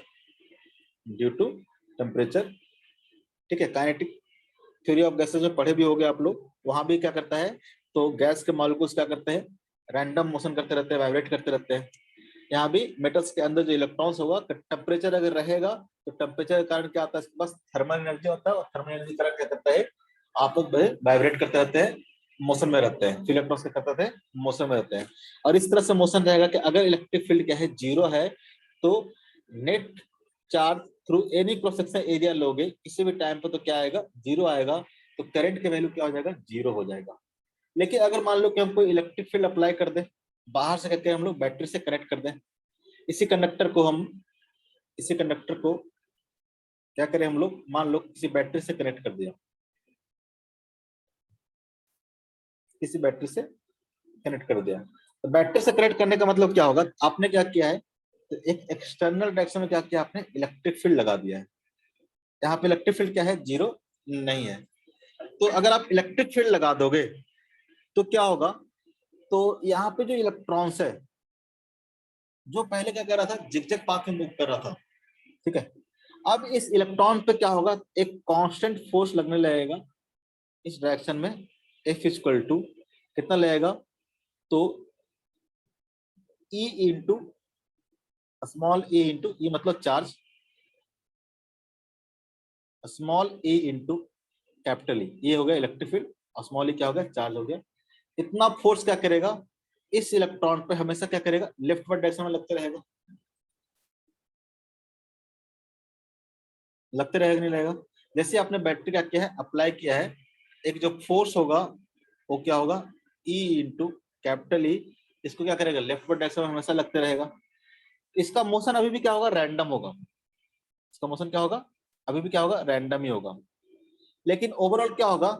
due to temperature, ठीक है। काइनेटिक थ्योरी ऑफ गैसेस में पढ़े भी होंगे आप लोग, वहां भी क्या करता है, तो गैस के मॉलिक्यूल्स क्या करते हैं, रैंडम मोशन करते रहते हैं, वाइब्रेट करते रहते हैं। यहाँ भी मेटल्स के अंदर जो इलेक्ट्रॉन्स होगा, टेम्परेचर अगर रहेगा, तो टेम्परेचर के कारण क्या आता है, इसके पास थर्मल एनर्जी होता है, और थर्मल एनर्जी के कारण क्या करता है, आपस में वाइब्रेट करते रहते हैं, मोशन में रहते हैं। इलेक्ट्रॉन्स क्या करते हैं, मोशन में रहते हैं। और इस तरह से मोशन रहेगा कि अगर इलेक्ट्रिक फील्ड क्या है, जीरो है, तो net charge through any cross section area लोगे किसी भी टाइम पर, तो क्या आएगा, जीरो आएगा। तो करंट की वैल्यू क्या हो जाएगा, जीरो हो जाएगा। लेकिन अगर मान लो कि हम कोई इलेक्ट्रिक फील्ड अप्लाई कर दें, बाहर से करके हम लोग बैटरी से कनेक्ट कर दें, इसी कंडक्टर को हम, इसी कंडक्टर को क्या करें हम लोग, मान लो किसी बैटरी से कनेक्ट कर दिया, किसी बैटरी से कनेक्ट कर दिया। तो बैटरी से कनेक्ट करने का मतलब क्या होगा, आपने क्या किया है, तो एक एक्सटर्नल डायरेक्शन में क्या किया आपने, इलेक्ट्रिक फील्ड लगा दिया है। यहाँ पे इलेक्ट्रिक फील्ड क्या है, जीरो नहीं है। तो अगर आप इलेक्ट्रिक फील्ड लगा दोगे तो क्या होगा, तो यहाँ पे जो इलेक्ट्रॉन्स है, जो पहले क्या कर रहा था, जिगजैग पाथ में मूव कर रहा था, ठीक है, अब इस इलेक्ट्रॉन पे क्या होगा, एक कांस्टेंट फोर्स लगने लगेगा इस डायरेक्शन में, F इक्वल टू कितना लगेगा, तो E इंटू स्मॉल ए इंटू ई मतलब चार्ज, स्मॉल ए इंटू कैपिटल ई, ये हो गया इलेक्ट्रिक फील्ड, और स्मॉल ई क्या हो गया, चार्ज हो गया। इतना फोर्स क्या करेगा, इस इलेक्ट्रॉन पे हमेशा क्या करेगा, लेफ्टवर्ड डायरेक्शन में लगते रहेगा, लगते रहेगा नहीं रहेगा। जैसे आपने बैटरी क्या किया है, अप्लाई किया है, एक जो फोर्स होगा वो क्या होगा, ई इंटू कैपिटल ई, इसको क्या करेगा, लेफ्टवर्ड डायरेक्शन में हमेशा लगते रहेगा। इसका मोशन अभी भी क्या होगा, रैंडम होगा, इसका मोशन क्या होगा, अभी भी क्या होगा, रैंडम ही होगा। लेकिन ओवरऑल क्या होगा,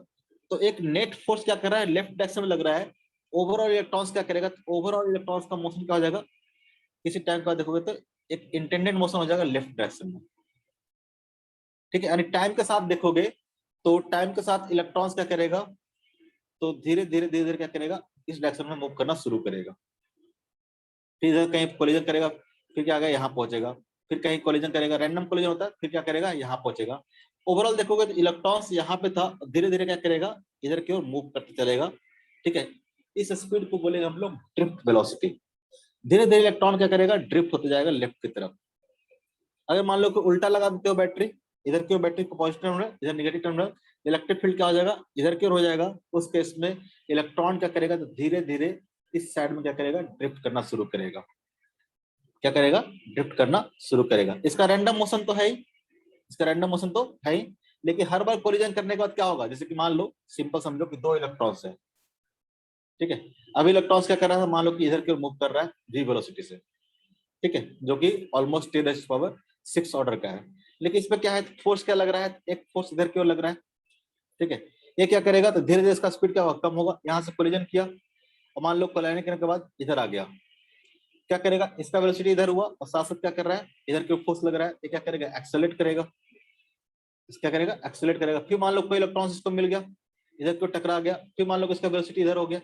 तो एक नेट फोर्स क्या कर रहा है, लेफ्ट डायरेक्शन में लग रहा है। ओवरऑल इलेक्ट्रॉन्स क्या करेगा, ओवरऑल इलेक्ट्रॉन्स का मोशन क्या हो जाएगा, किसी टाइम का देखोगे तो एक इंटेंडेड मोशन हो जाएगा लेफ्ट डायरेक्शन में, ठीक है। यानी टाइम के साथ देखोगे तो टाइम के साथ इलेक्ट्रॉन्स क्या करेगा, तो धीरे धीरे धीरे धीरे क्या करेगा, इस डायरेक्शन में मूव करना शुरू करेगा। फिर इधर कहीं कोलिजन करेगा, फिर क्या आएगा, यहाँ पहुंचेगा, फिर कहीं कोलिजन करेगा, रैंडम कोलिजन होता है, फिर क्या करेगा, यहाँ पहुंचेगा। ओवरऑल देखोगे तो इलेक्ट्रॉन्स यहाँ पे था, धीरे धीरे क्या करेगा, इधर की ओर मूव करते चलेगा, ठीक है। इस स्पीड को बोलेंगे हम लोग ड्रिफ्ट वेलोसिटी। धीरे धीरे इलेक्ट्रॉन क्या करेगा, ड्रिफ्ट होते जाएगा लेफ्ट की तरफ। अगर मान लो कि उल्टा लगा देते हो बैटरी, इधर की ओर बैटरी को पॉजिटिव टर्मिनल, इधर नेगेटिव टर्मिनल, इलेक्ट्रिक फील्ड क्या हो जाएगा, इधर की ओर हो जाएगा। उस केस में इलेक्ट्रॉन क्या करेगा, तो धीरे धीरे इस साइड में क्या करेगा, ड्रिफ्ट करना शुरू करेगा। क्या करेगा, ड्रिफ्ट करना शुरू करेगा। इसका रैंडम मोशन तो है ही, इसका रैंडम मोशन तो है ही, लेकिन हर बार कोलिजन करने के बाद क्या होगा, जैसे कि मान लो सिंपल समझो कि दो इलेक्ट्रॉन्स है, ठीक है। अभी इलेक्ट्रॉन्स क्या कर रहा है, मान लो कि इधर की ओर मूव कर रहा है v वेलोसिटी से, ठीक है, जो कि ऑलमोस्ट 10⁻6 ऑर्डर का है। लेकिन इसमें क्या है, फोर्स क्या लग रहा है, एक फोर्स इधर की ओर लग रहा है, ठीक है। ये क्या करेगा, तो धीरे धीरे इसका स्पीड क्या होगा, कम होगा। यहाँ से कोलिजन किया और मान लो कोलिजन करने के बाद इधर आ गया, क्या करेगा, इसका वेलोसिटी इधर हुआ और साथ साथ क्या कर रहा है, इधर के फोर्स लग रहा है, ये क्या करेगा, एक्सेलरेट करेगा, क्या करेगा, एक्सेलरेट करेगा। फिर मान लो कोई इलेक्ट्रॉन इसको मिल गया, इधर को टकरा गया, फिर मान लो इसका वेलोसिटी इधर हो गया।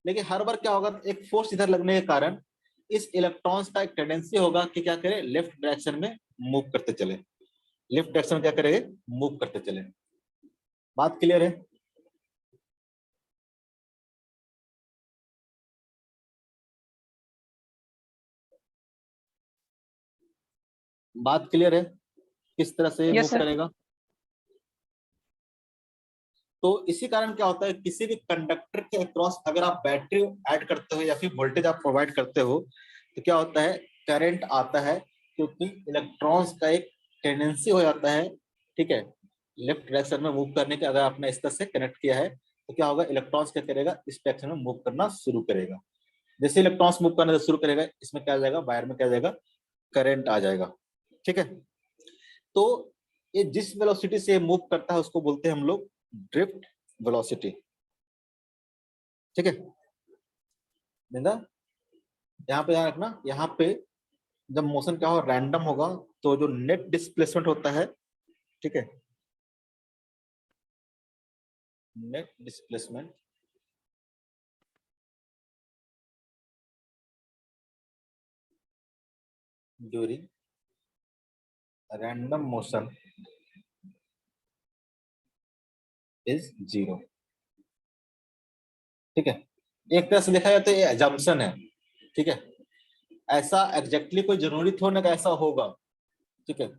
लेकिन हर बार क्या होगा, एक फोर्स इधर लगने के कारण इस इलेक्ट्रॉन्स का एक टेंडेंसी होगा कि क्या करे, लेफ्ट डायरेक्शन में मूव करते चले, लेफ्ट डायरेक्शन में क्या करेंगे, मूव करते चले। बात क्लियर है। बात क्लियर है, किस तरह से मूव करेगा। तो इसी कारण क्या होता है, किसी भी कंडक्टर के अक्रॉस अगर आप बैटरी ऐड करते हो या फिर वोल्टेज आप प्रोवाइड करते हो, तो क्या होता है, करंट आता है, क्योंकि इलेक्ट्रॉन्स का एक टेंडेंसी हो जाता है, ठीक है, लेफ्ट डायरेक्शन में मूव करने के। अगर आपने इस तरह से कनेक्ट किया है तो क्या होगा, इलेक्ट्रॉन्स क्या करेगा, इस डायरेक्शन में मूव करना शुरू करेगा। जैसे इलेक्ट्रॉन्स मूव करना शुरू करेगा, इसमें क्या आ जाएगा, वायर में क्या आ जाएगा, करंट आ जाएगा, ठीक है। तो ये जिस वेलोसिटी से मूव करता है उसको बोलते हैं हम लोग ड्रिफ्ट वेलोसिटी, ठीक है। यहाँ पे ध्यान रखना, यहाँ पे जब मोशन क्या हो, रैंडम होगा, तो जो नेट डिस्प्लेसमेंट होता है, ठीक है, net displacement during random motion is 0, ठीक है। एक तरह से देखा जाए तो ये अजम्पशन है, ठीक है, ऐसा एग्जैक्टली कोई जरूरी थोड़ा ना ऐसा होगा, ठीक है।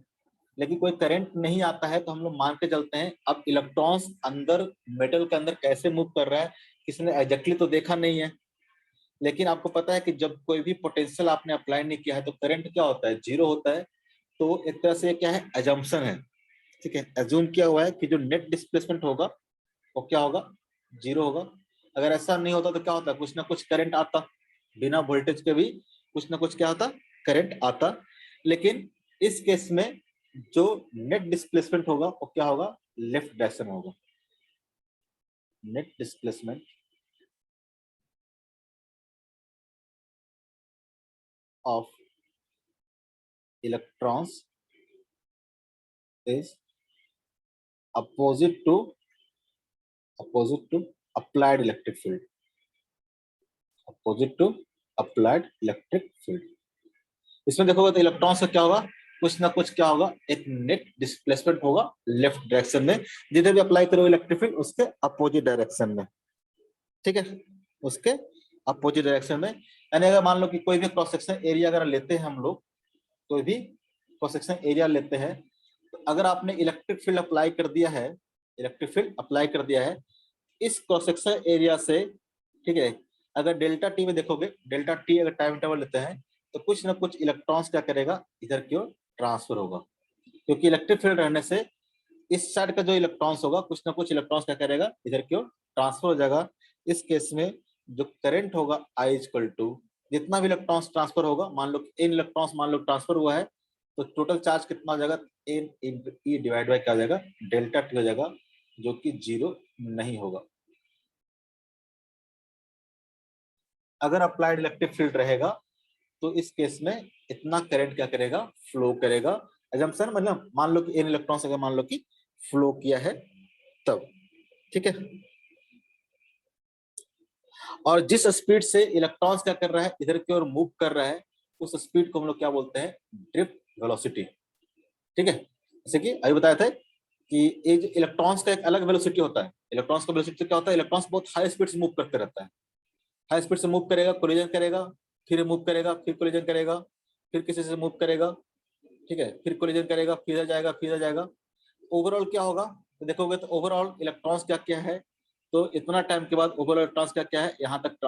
लेकिन कोई करंट नहीं आता है तो हम लोग मान के चलते हैं। अब इलेक्ट्रॉन्स अंदर मेटल के अंदर कैसे मूव कर रहा है, किसी ने एग्जैक्टली तो देखा नहीं है, लेकिन आपको पता है कि जब कोई भी पोटेंशियल आपने अप्लाई नहीं किया है तो करंट क्या होता है, 0 होता है। तो एक तरह से क्या है, अजम्पशन है, ठीक है, एज्यूम किया हुआ है कि जो नेट डिस्प्लेसमेंट होगा वो क्या होगा, 0 होगा। अगर ऐसा नहीं होता तो क्या होता, कुछ ना कुछ करंट आता, बिना वोल्टेज के भी कुछ ना कुछ क्या होता, करंट आता। लेकिन इस केस में जो नेट डिस्प्लेसमेंट होगा वो क्या होगा, लेफ्ट डायरेक्शन होगा। Net displacement of electrons is opposite to applied electric field, opposite to applied electric field। इसमें देखोगे तो इलेक्ट्रॉन्स का क्या होगा, कुछ ना कुछ क्या होगा, एक नेट डिस्प्लेसमेंट होगा लेफ्ट डायरेक्शन में, जिधर भी अप्लाई करो इलेक्ट्रिक फील्ड उसके अपोजिट डायरेक्शन में, ठीक है, उसके अपोजिट डायरेक्शन में। यानी अगर मान लो कि कोई भी क्रॉस सेक्शन एरिया अगर लेते हैं हम लोग, कोई भी क्रॉस सेक्शन एरिया लेते हैं, तो अगर आपने इलेक्ट्रिक फील्ड अप्लाई कर दिया है, इलेक्ट्रिक फील्ड अप्लाई कर दिया है इस क्रॉस सेक्शन एरिया से, ठीक है, अगर डेल्टा टी में देखोगे, डेल्टा टी अगर टाइम इंटरवल लेते हैं तो कुछ ना कुछ इलेक्ट्रॉन्स क्या करेगा, इधर की ओर ट्रांसफर होगा, क्योंकि इलेक्ट्रिक फील्ड रहने से इस साइड का जो इलेक्ट्रॉन्स होगा कुछ ना कुछ इलेक्ट्रॉन्स क्या करेगा, इधर की ओर ट्रांसफर हो जाएगा। इस केस में जो करंट होगा I इक्वल टू जितना भी इलेक्ट्रॉन्स ट्रांसफर होगा, मान लो n इलेक्ट्रॉन्स मान लो ट्रांसफर हुआ है, तो टोटल चार्ज कितना हो जाएगा, n into E divide by क्या हो जाएगा, डेल्टा टी हो जाएगा, जो कि 0 नहीं होगा। अगर अप्लाइड इलेक्ट्रिक फील्ड रहेगा तो इस केस में इतना करंट क्या करेगा, फ्लो करेगा। अजम्पशन मतलब मान लो कि n इलेक्ट्रॉन्स अगर मान लो कि फ्लो किया है तब, ठीक है। और जिस स्पीड से इलेक्ट्रॉन्स क्या कर रहा है, इधर की ओर मूव कर रहा है, उस स्पीड को हम लोग क्या बोलते हैं, ड्रिफ्ट वेलोसिटी, ठीक है। जैसे कि अभी बताया था कि ये जो इलेक्ट्रॉन्स का एक अलग वेलोसिटी होता है, इलेक्ट्रॉन्स का वेलोसिटी क्या होता है, इलेक्ट्रॉन्स बहुत हाई स्पीड से मूव करते रहता है, हाई स्पीड से मूव करेगा, कोलिजन करेगा, फिर मूव करेगा, फिर कोलिजन करेगा, फिर किसी से मूव करेगा, ठीक है, फिर कोलिजन करेगा, फिर जाएगा, फिर जाएगा। ओवरऑल क्या होगा, तो देखोगे तो ओवरऑल इलेक्ट्रॉन्स क्या क्या है, तो इतना टाइम के बाद ओवरऑल इलेक्ट्रॉन्स क्या क्या है, यहाँ तक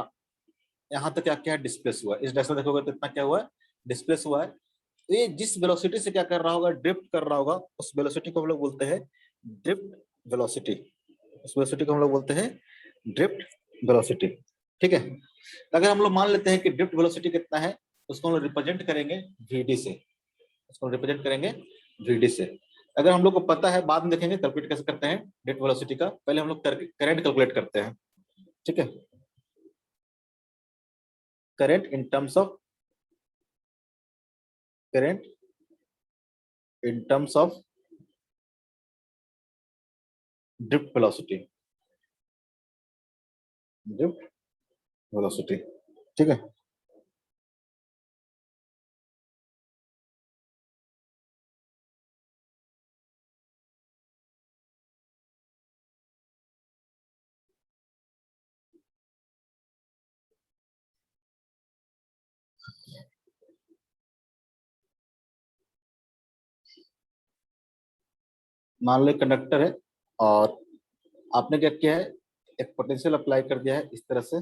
क्या क्या है, डिस्प्लेस हुआ है। इस डायरेक्शन में देखोगे तो इतना क्या हुआ है, डिस्प्लेस हुआ है। तो ये जिस वेलोसिटी से क्या कर रहा होगा, ड्रिफ्ट कर रहा होगा, उस वेलोसिटी को हम लोग बोलते हैं ड्रिफ्ट वेलोसिटी, उस वेलोसिटी को हम लोग बोलते हैं ड्रिफ्ट वेलोसिटी, ठीक है। अगर हम लोग मान लेते हैं कि ड्रिफ्ट वेलोसिटी कितना है, उसको हम लोग रिप्रेजेंट करेंगे VD से, उसको रिप्रेजेंट करेंगे VD से। अगर हम लोग को पता है, बाद में देखेंगे कैलकुलेट कैसे करते हैं ड्रिफ्ट वेलोसिटी का, पहले हम लोग करंट कैलकुलेट करते हैं, ठीक है। Current in terms of current in terms of drift velocity, drift velocity, ठीक है। मान लो कंडक्टर है और आपने क्या किया है, एक पोटेंशियल अप्लाई कर दिया है इस तरह से,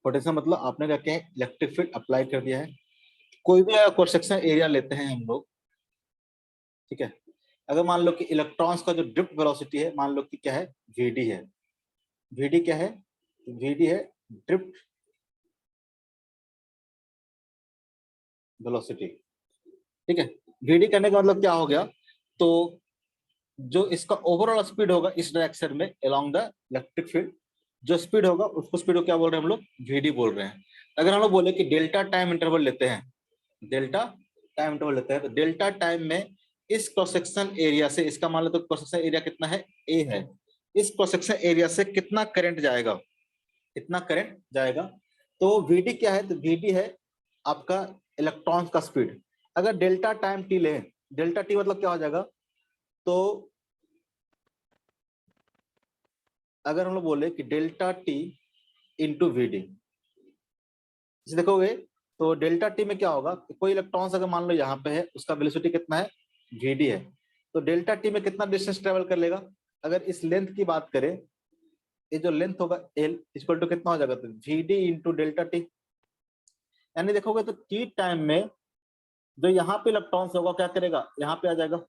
पोटेंशियल मतलब आपने क्या किया है, इलेक्ट्रिक फील्ड अप्लाई कर दिया है। कोई भी क्रॉस सेक्शन एरिया लेते हैं हम लोग, ठीक है। अगर मान लो कि इलेक्ट्रॉन्स का जो ड्रिफ्ट वेलोसिटी है, मान लो कि क्या है, VD है, VD क्या है, VD है ड्रिफ्ट वेलोसिटी, ठीक है। VD करने का मतलब क्या हो गया, तो जो इसका ओवरऑल स्पीड होगा इस डायरेक्शन में अलोंग द इलेक्ट्रिक फील्ड, जो स्पीड होगा उसको स्पीड को क्या बोल रहे हैं हम लोग, VD बोल रहे हैं। अगर हम लोग बोले कि डेल्टा टाइम इंटरवल लेते हैं, डेल्टा टाइम इंटरवल लेते हैं, तो डेल्टा टाइम में इस क्रॉस सेक्शन एरिया से, इसका मान लो तो क्रॉस सेक्शन एरिया कितना है, A है, इस क्रॉस सेक्शन एरिया से कितना करंट जाएगा, इतना करंट जाएगा। तो VD क्या है, तो VD है आपका इलेक्ट्रॉन का स्पीड। अगर डेल्टा टाइम T ले, डेल्टा T मतलब क्या हो जाएगा, तो अगर हम लोग बोले कि डेल्टा T इंटू VD, देखोगे तो डेल्टा T में क्या होगा, कोई इलेक्ट्रॉन्स अगर मान लो यहाँ पे है, उसका वेलोसिटी कितना है, VD है, तो डेल्टा T में कितना डिस्टेंस ट्रेवल कर लेगा। अगर इस लेंथ की बात करें, ये जो लेंथ होगा L इक्वल टू कितना हो जाएगा, तो VD इंटू डेल्टा T। यानी देखोगे तो T टाइम में जो यहाँ पे इलेक्ट्रॉन्स होगा क्या करेगा, यहाँ पे आ जाएगा,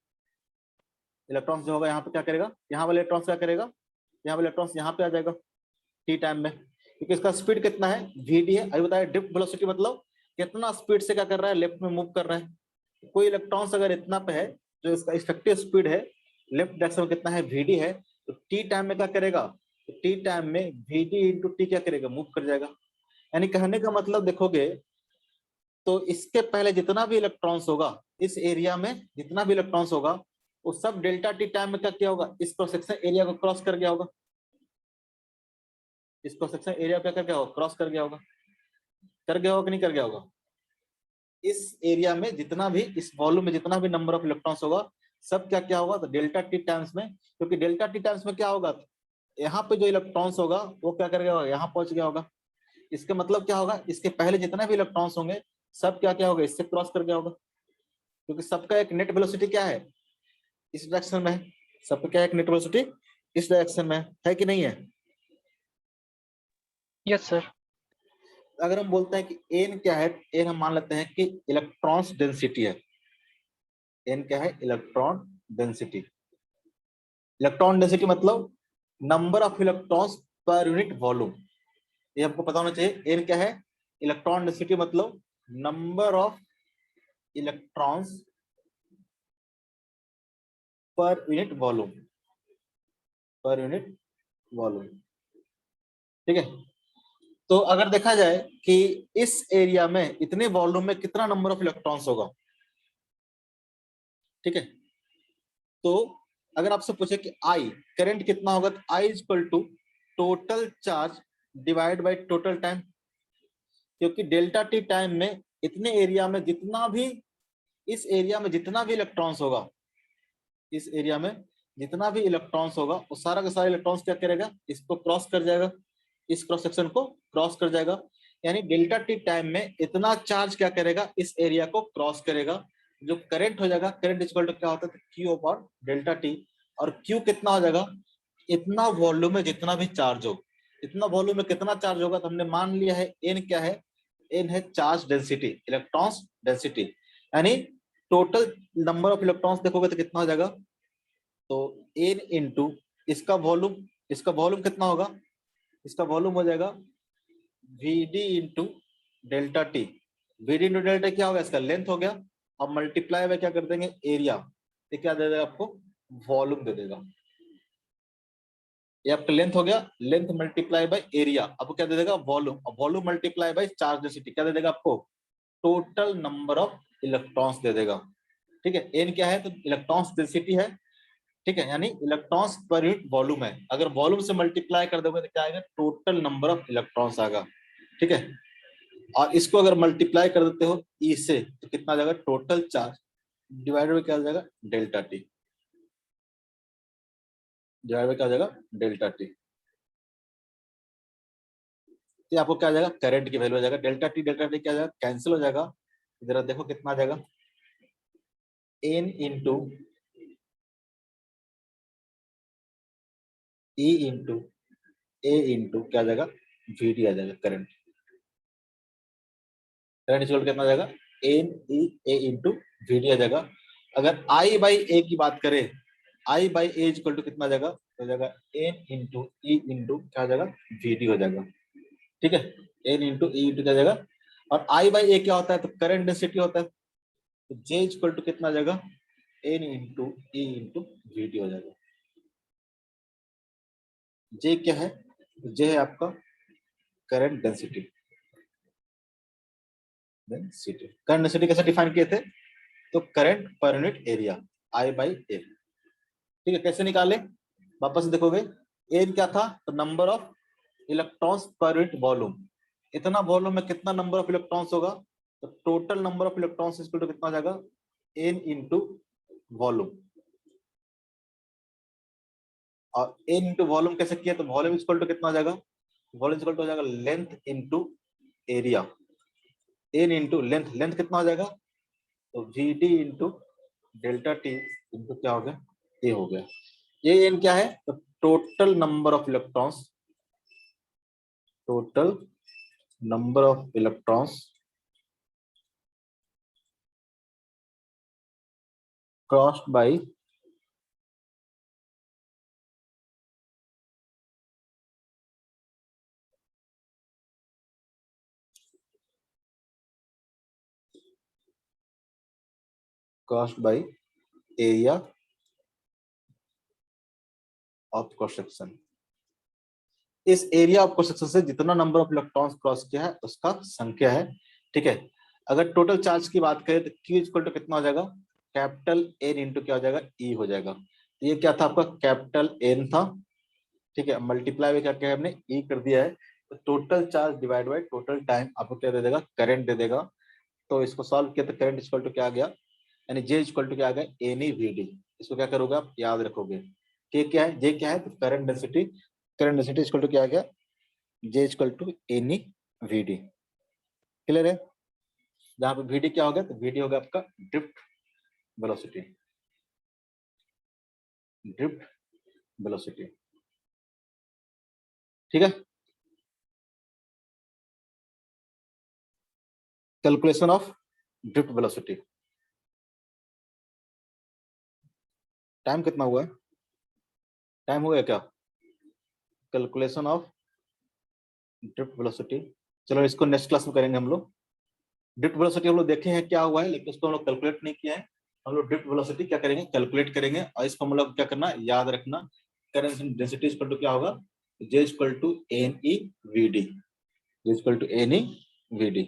इलेक्ट्रॉन्स जो होगा यहाँ पे क्या करेगा, यहाँ वाले इलेक्ट्रॉन्स क्या करेगा, यहाँ वाले इलेक्ट्रॉन्स यहाँ पे आ जाएगा T टाइम में, क्योंकि इसका स्पीड कितना है, VD है। अभी बताया ड्रिफ्ट वेलोसिटी मतलब कितना स्पीड से क्या कर रहा है, लेफ्ट में मूव कर रहा है। कोई इलेक्ट्रॉन्स अगर इतना पे है, जो इसका इफेक्टिव स्पीड है लेफ्ट डायरेक्शन में कितना है, VD है, तो T टाइम में क्या करेगा, तो T टाइम में VD इंटू T क्या करेगा, मूव कर जाएगा। यानी कहने का मतलब देखोगे तो इसके पहले जितना भी इलेक्ट्रॉन्स होगा इस एरिया में, जितना भी इलेक्ट्रॉन्स होगा वो सब डेल्टा T टाइम में क्या किया होगा, इस क्रॉस सेक्शन एरिया को क्रॉस कर गया होगा, इस क्रॉस सेक्शन एरिया क्या कर गया होगा, क्रॉस कर गया होगा, कर गया होगा कि नहीं कर गया होगा। इस एरिया में जितना भी, इस वॉल्यूम में जितना भी नंबर ऑफ इलेक्ट्रॉन्स होगा सब क्या क्या होगा, तो डेल्टा T टाइम्स में, क्योंकि डेल्टा T टाइम्स में क्या होगा, यहाँ पे जो इलेक्ट्रॉन्स होगा वो क्या करेगा, यहाँ पहुंच गया होगा। इसका मतलब क्या होगा, इसके पहले जितने भी इलेक्ट्रॉन्स होंगे सब क्या क्या होगा, इससे क्रॉस कर गया होगा, क्योंकि सबका एक नेट वेलोसिटी क्या है, इस डायरेक्शन में है। सबका क्या है, एक नेट वेलोसिटी इस डायरेक्शन में है कि नहीं है। Yes sir. अगर हम बोलते हैं कि एन क्या है, एन हम मान लेते हैं कि इलेक्ट्रॉन्स डेंसिटी है। एन क्या है, इलेक्ट्रॉन डेंसिटी। इलेक्ट्रॉन डेंसिटी मतलब number of electrons per unit volume, ये हमको पता होना चाहिए। एन क्या है, इलेक्ट्रॉन डेंसिटी मतलब number of electrons per unit volume, पर यूनिट वॉल्यूम। ठीक है, तो अगर देखा जाए कि इस एरिया में इतने वॉल्यूम में कितना नंबर ऑफ इलेक्ट्रॉन्स होगा, ठीक है, तो अगर आपसे पूछे कि आई करंट कितना होगा, तो I is equal to total charge divide by total time, क्योंकि डेल्टा टी टाइम में इतने एरिया में जितना भी, इस एरिया में जितना भी इलेक्ट्रॉन्स होगा, इस एरिया में जितना भी इलेक्ट्रॉन्स होगा वो सारा का सारा इलेक्ट्रॉन्स क्या करेगा, इसको क्रॉस कर जाएगा, इस क्रॉस सेक्शन को क्रॉस कर जाएगा। यानी डेल्टा टी टाइम में इतना चार्ज क्या करेगा, इस एरिया को क्रॉस करेगा। जो करंट हो जाएगा, करंट इक्वल टू क्या होता है, क्यू अपॉन डेल्टा टी। और क्यू कितना हो जाएगा, इतना वॉल्यूम में जितना भी चार्ज हो, इतना वॉल्यूम में कितना चार्ज होगा, तो हमने मान लिया है एन क्या है, एन है चार्ज डेंसिटी, इलेक्ट्रॉन्स डेंसिटी। यानी टोटल नंबर ऑफ इलेक्ट्रॉन्स देखोगे तो कितना हो जाएगा, तो एन इंटू इसका वॉल्यूम, इसका वॉल्यूम कितना होगा, इसका वॉल्यूम हो जाएगा VD into delta T. VD into delta क्या होगा, इसका लेंथ हो गया, अब मल्टीप्लाई में क्या कर देंगे एरिया, ये क्या दे देगा आपको, वॉल्यूम दे देगा। ये आपका लेंथ हो गया, लेंथ मल्टीप्लाई बाय एरिया, आपको क्या दे देगा, वॉल्यूम। और volume multiply by charge density क्या दे देगा आपको, total number of electrons they देगा। ठीक है, एन क्या है, तो इलेक्ट्रॉन्स डेंसिटी है, ठीक है, यानी इलेक्ट्रॉन्स पर यूनिट वॉल्यूम है। अगर वॉल्यूम से मल्टीप्लाई कर दोगे तो क्या आएगा, टोटल नंबर ऑफ इलेक्ट्रॉन्स आएगा। ठीक है, और इसको अगर मल्टीप्लाई कर देते हो ई से तो कितना आ जाएगा, टोटल चार्ज डिवाइडेड बाय क्या आ जाएगा, डेल्टा टी, डिवाइडेड बाय क्या आ जाएगा, डेल्टा टी। तो आपको क्या आ जाएगा, करंट की वैल्यू आ जाएगा, डेल्टा टी क्या आ जाएगा, कैंसिल हो जाएगा। जरा देखो कितना आ जाएगा, एन इंटू ई इंटू ए इंटू क्या आ जाएगा, वीडी आ जाएगा। करंट करंट इक्वल कितना आ जाएगा, एन ई ए इंटू वीडी आ जाएगा। अगर आई बाई ए की बात करें, आई बाई ए इक्वल टू कितना आ जाएगा, हो जाएगा एन इंटू ई इंटू क्या आ जाएगा, वीडी हो जाएगा। ठीक है, एन इंटू ई इंटू क्या आ जाएगा, और आई बाई ए क्या होता है, तो करंट डेंसिटी होता है, तो जे इक्वल टू कितना आ जाएगा, N into E into VD हो जाएगा। जे क्या है, जे है आपका करंट डेंसिटी। करंट डेंसिटी कैसे डिफाइन किए थे, तो current per unit area, I by A. ठीक है, कैसे निकाले, वापस से देखोगे, एन क्या था, तो number of electrons per unit volume, इतना वॉल्यूम में कितना नंबर ऑफ इलेक्ट्रॉन्स होगा, तो total number of electrons equal to कितना हो जाएगा, एन इंटू वॉल्यूम। और एन इंटू वॉल्यूम कैसे किया, तो वॉल्यूम इक्वल टू कितना हो जाएगा, वॉल्यूम इक्वल टू हो जाएगा length into area. N into length, length कितना हो जाएगा, तो V D into delta T into क्या हो गया, ए हो गया। ये एन क्या है, तो total number of electrons, total number of electrons crossed by crossed by area of cross section. इस एरिया ऑफ क्रॉस सेक्शन से जितना नंबर ऑफ इलेक्ट्रॉन्स क्रॉस किया है उसका संख्या है। ठीक है, अगर टोटल चार्ज की बात करें तो Q इक्वल टू कितना हो जाएगा, कैपिटल एन इंटू क्या हो जाएगा, ई हो जाएगा। ये क्या था आपका, कैपिटल एन था, ठीक है, मल्टीप्लाई में क्या किया है हमने, ई कर दिया है, तो total charge divide by total time आपको क्या दे देगा, करंट दे देगा। तो इसको सॉल्व किया तो करंट इक्वल टू क्या आ गया, यानी जे इक्वल टू क्या आ गया, एन ई वी डी। इसको क्या करोगे आप, याद रखोगे, के क्या है, जे क्या है, तो current density current density equal to क्या आ गया, J equal to N E VD। Clear है? जहां पे VD क्या हो गया, तो VD होगा आपका ड्रिफ्ट वेलोसिटी, ड्रिफ्ट वेलोसिटी। ठीक है, calculation of drift velocity. Time कितना हुआ है, टाइम हो गया क्या? कैलकुलेशन ऑफ ड्रिफ्ट वेलोसिटी, चलो इसको नेक्स्ट क्लास में करेंगे हम लोग। ड्रिफ्ट वेलोसिटी हम लोग देखे हैं क्या हुआ है, लेकिन उसको हम लोग कैलकुलेट नहीं किया है। हम लोग ड्रिफ्ट वेलोसिटी क्या करेंगे, कैलकुलेट करेंगे, और इस फॉर्मूला को क्या करना, याद रखना। करंट डेंसिटी इक्वल टू क्या होगा, J equal to N E V D, J equal to N E V D.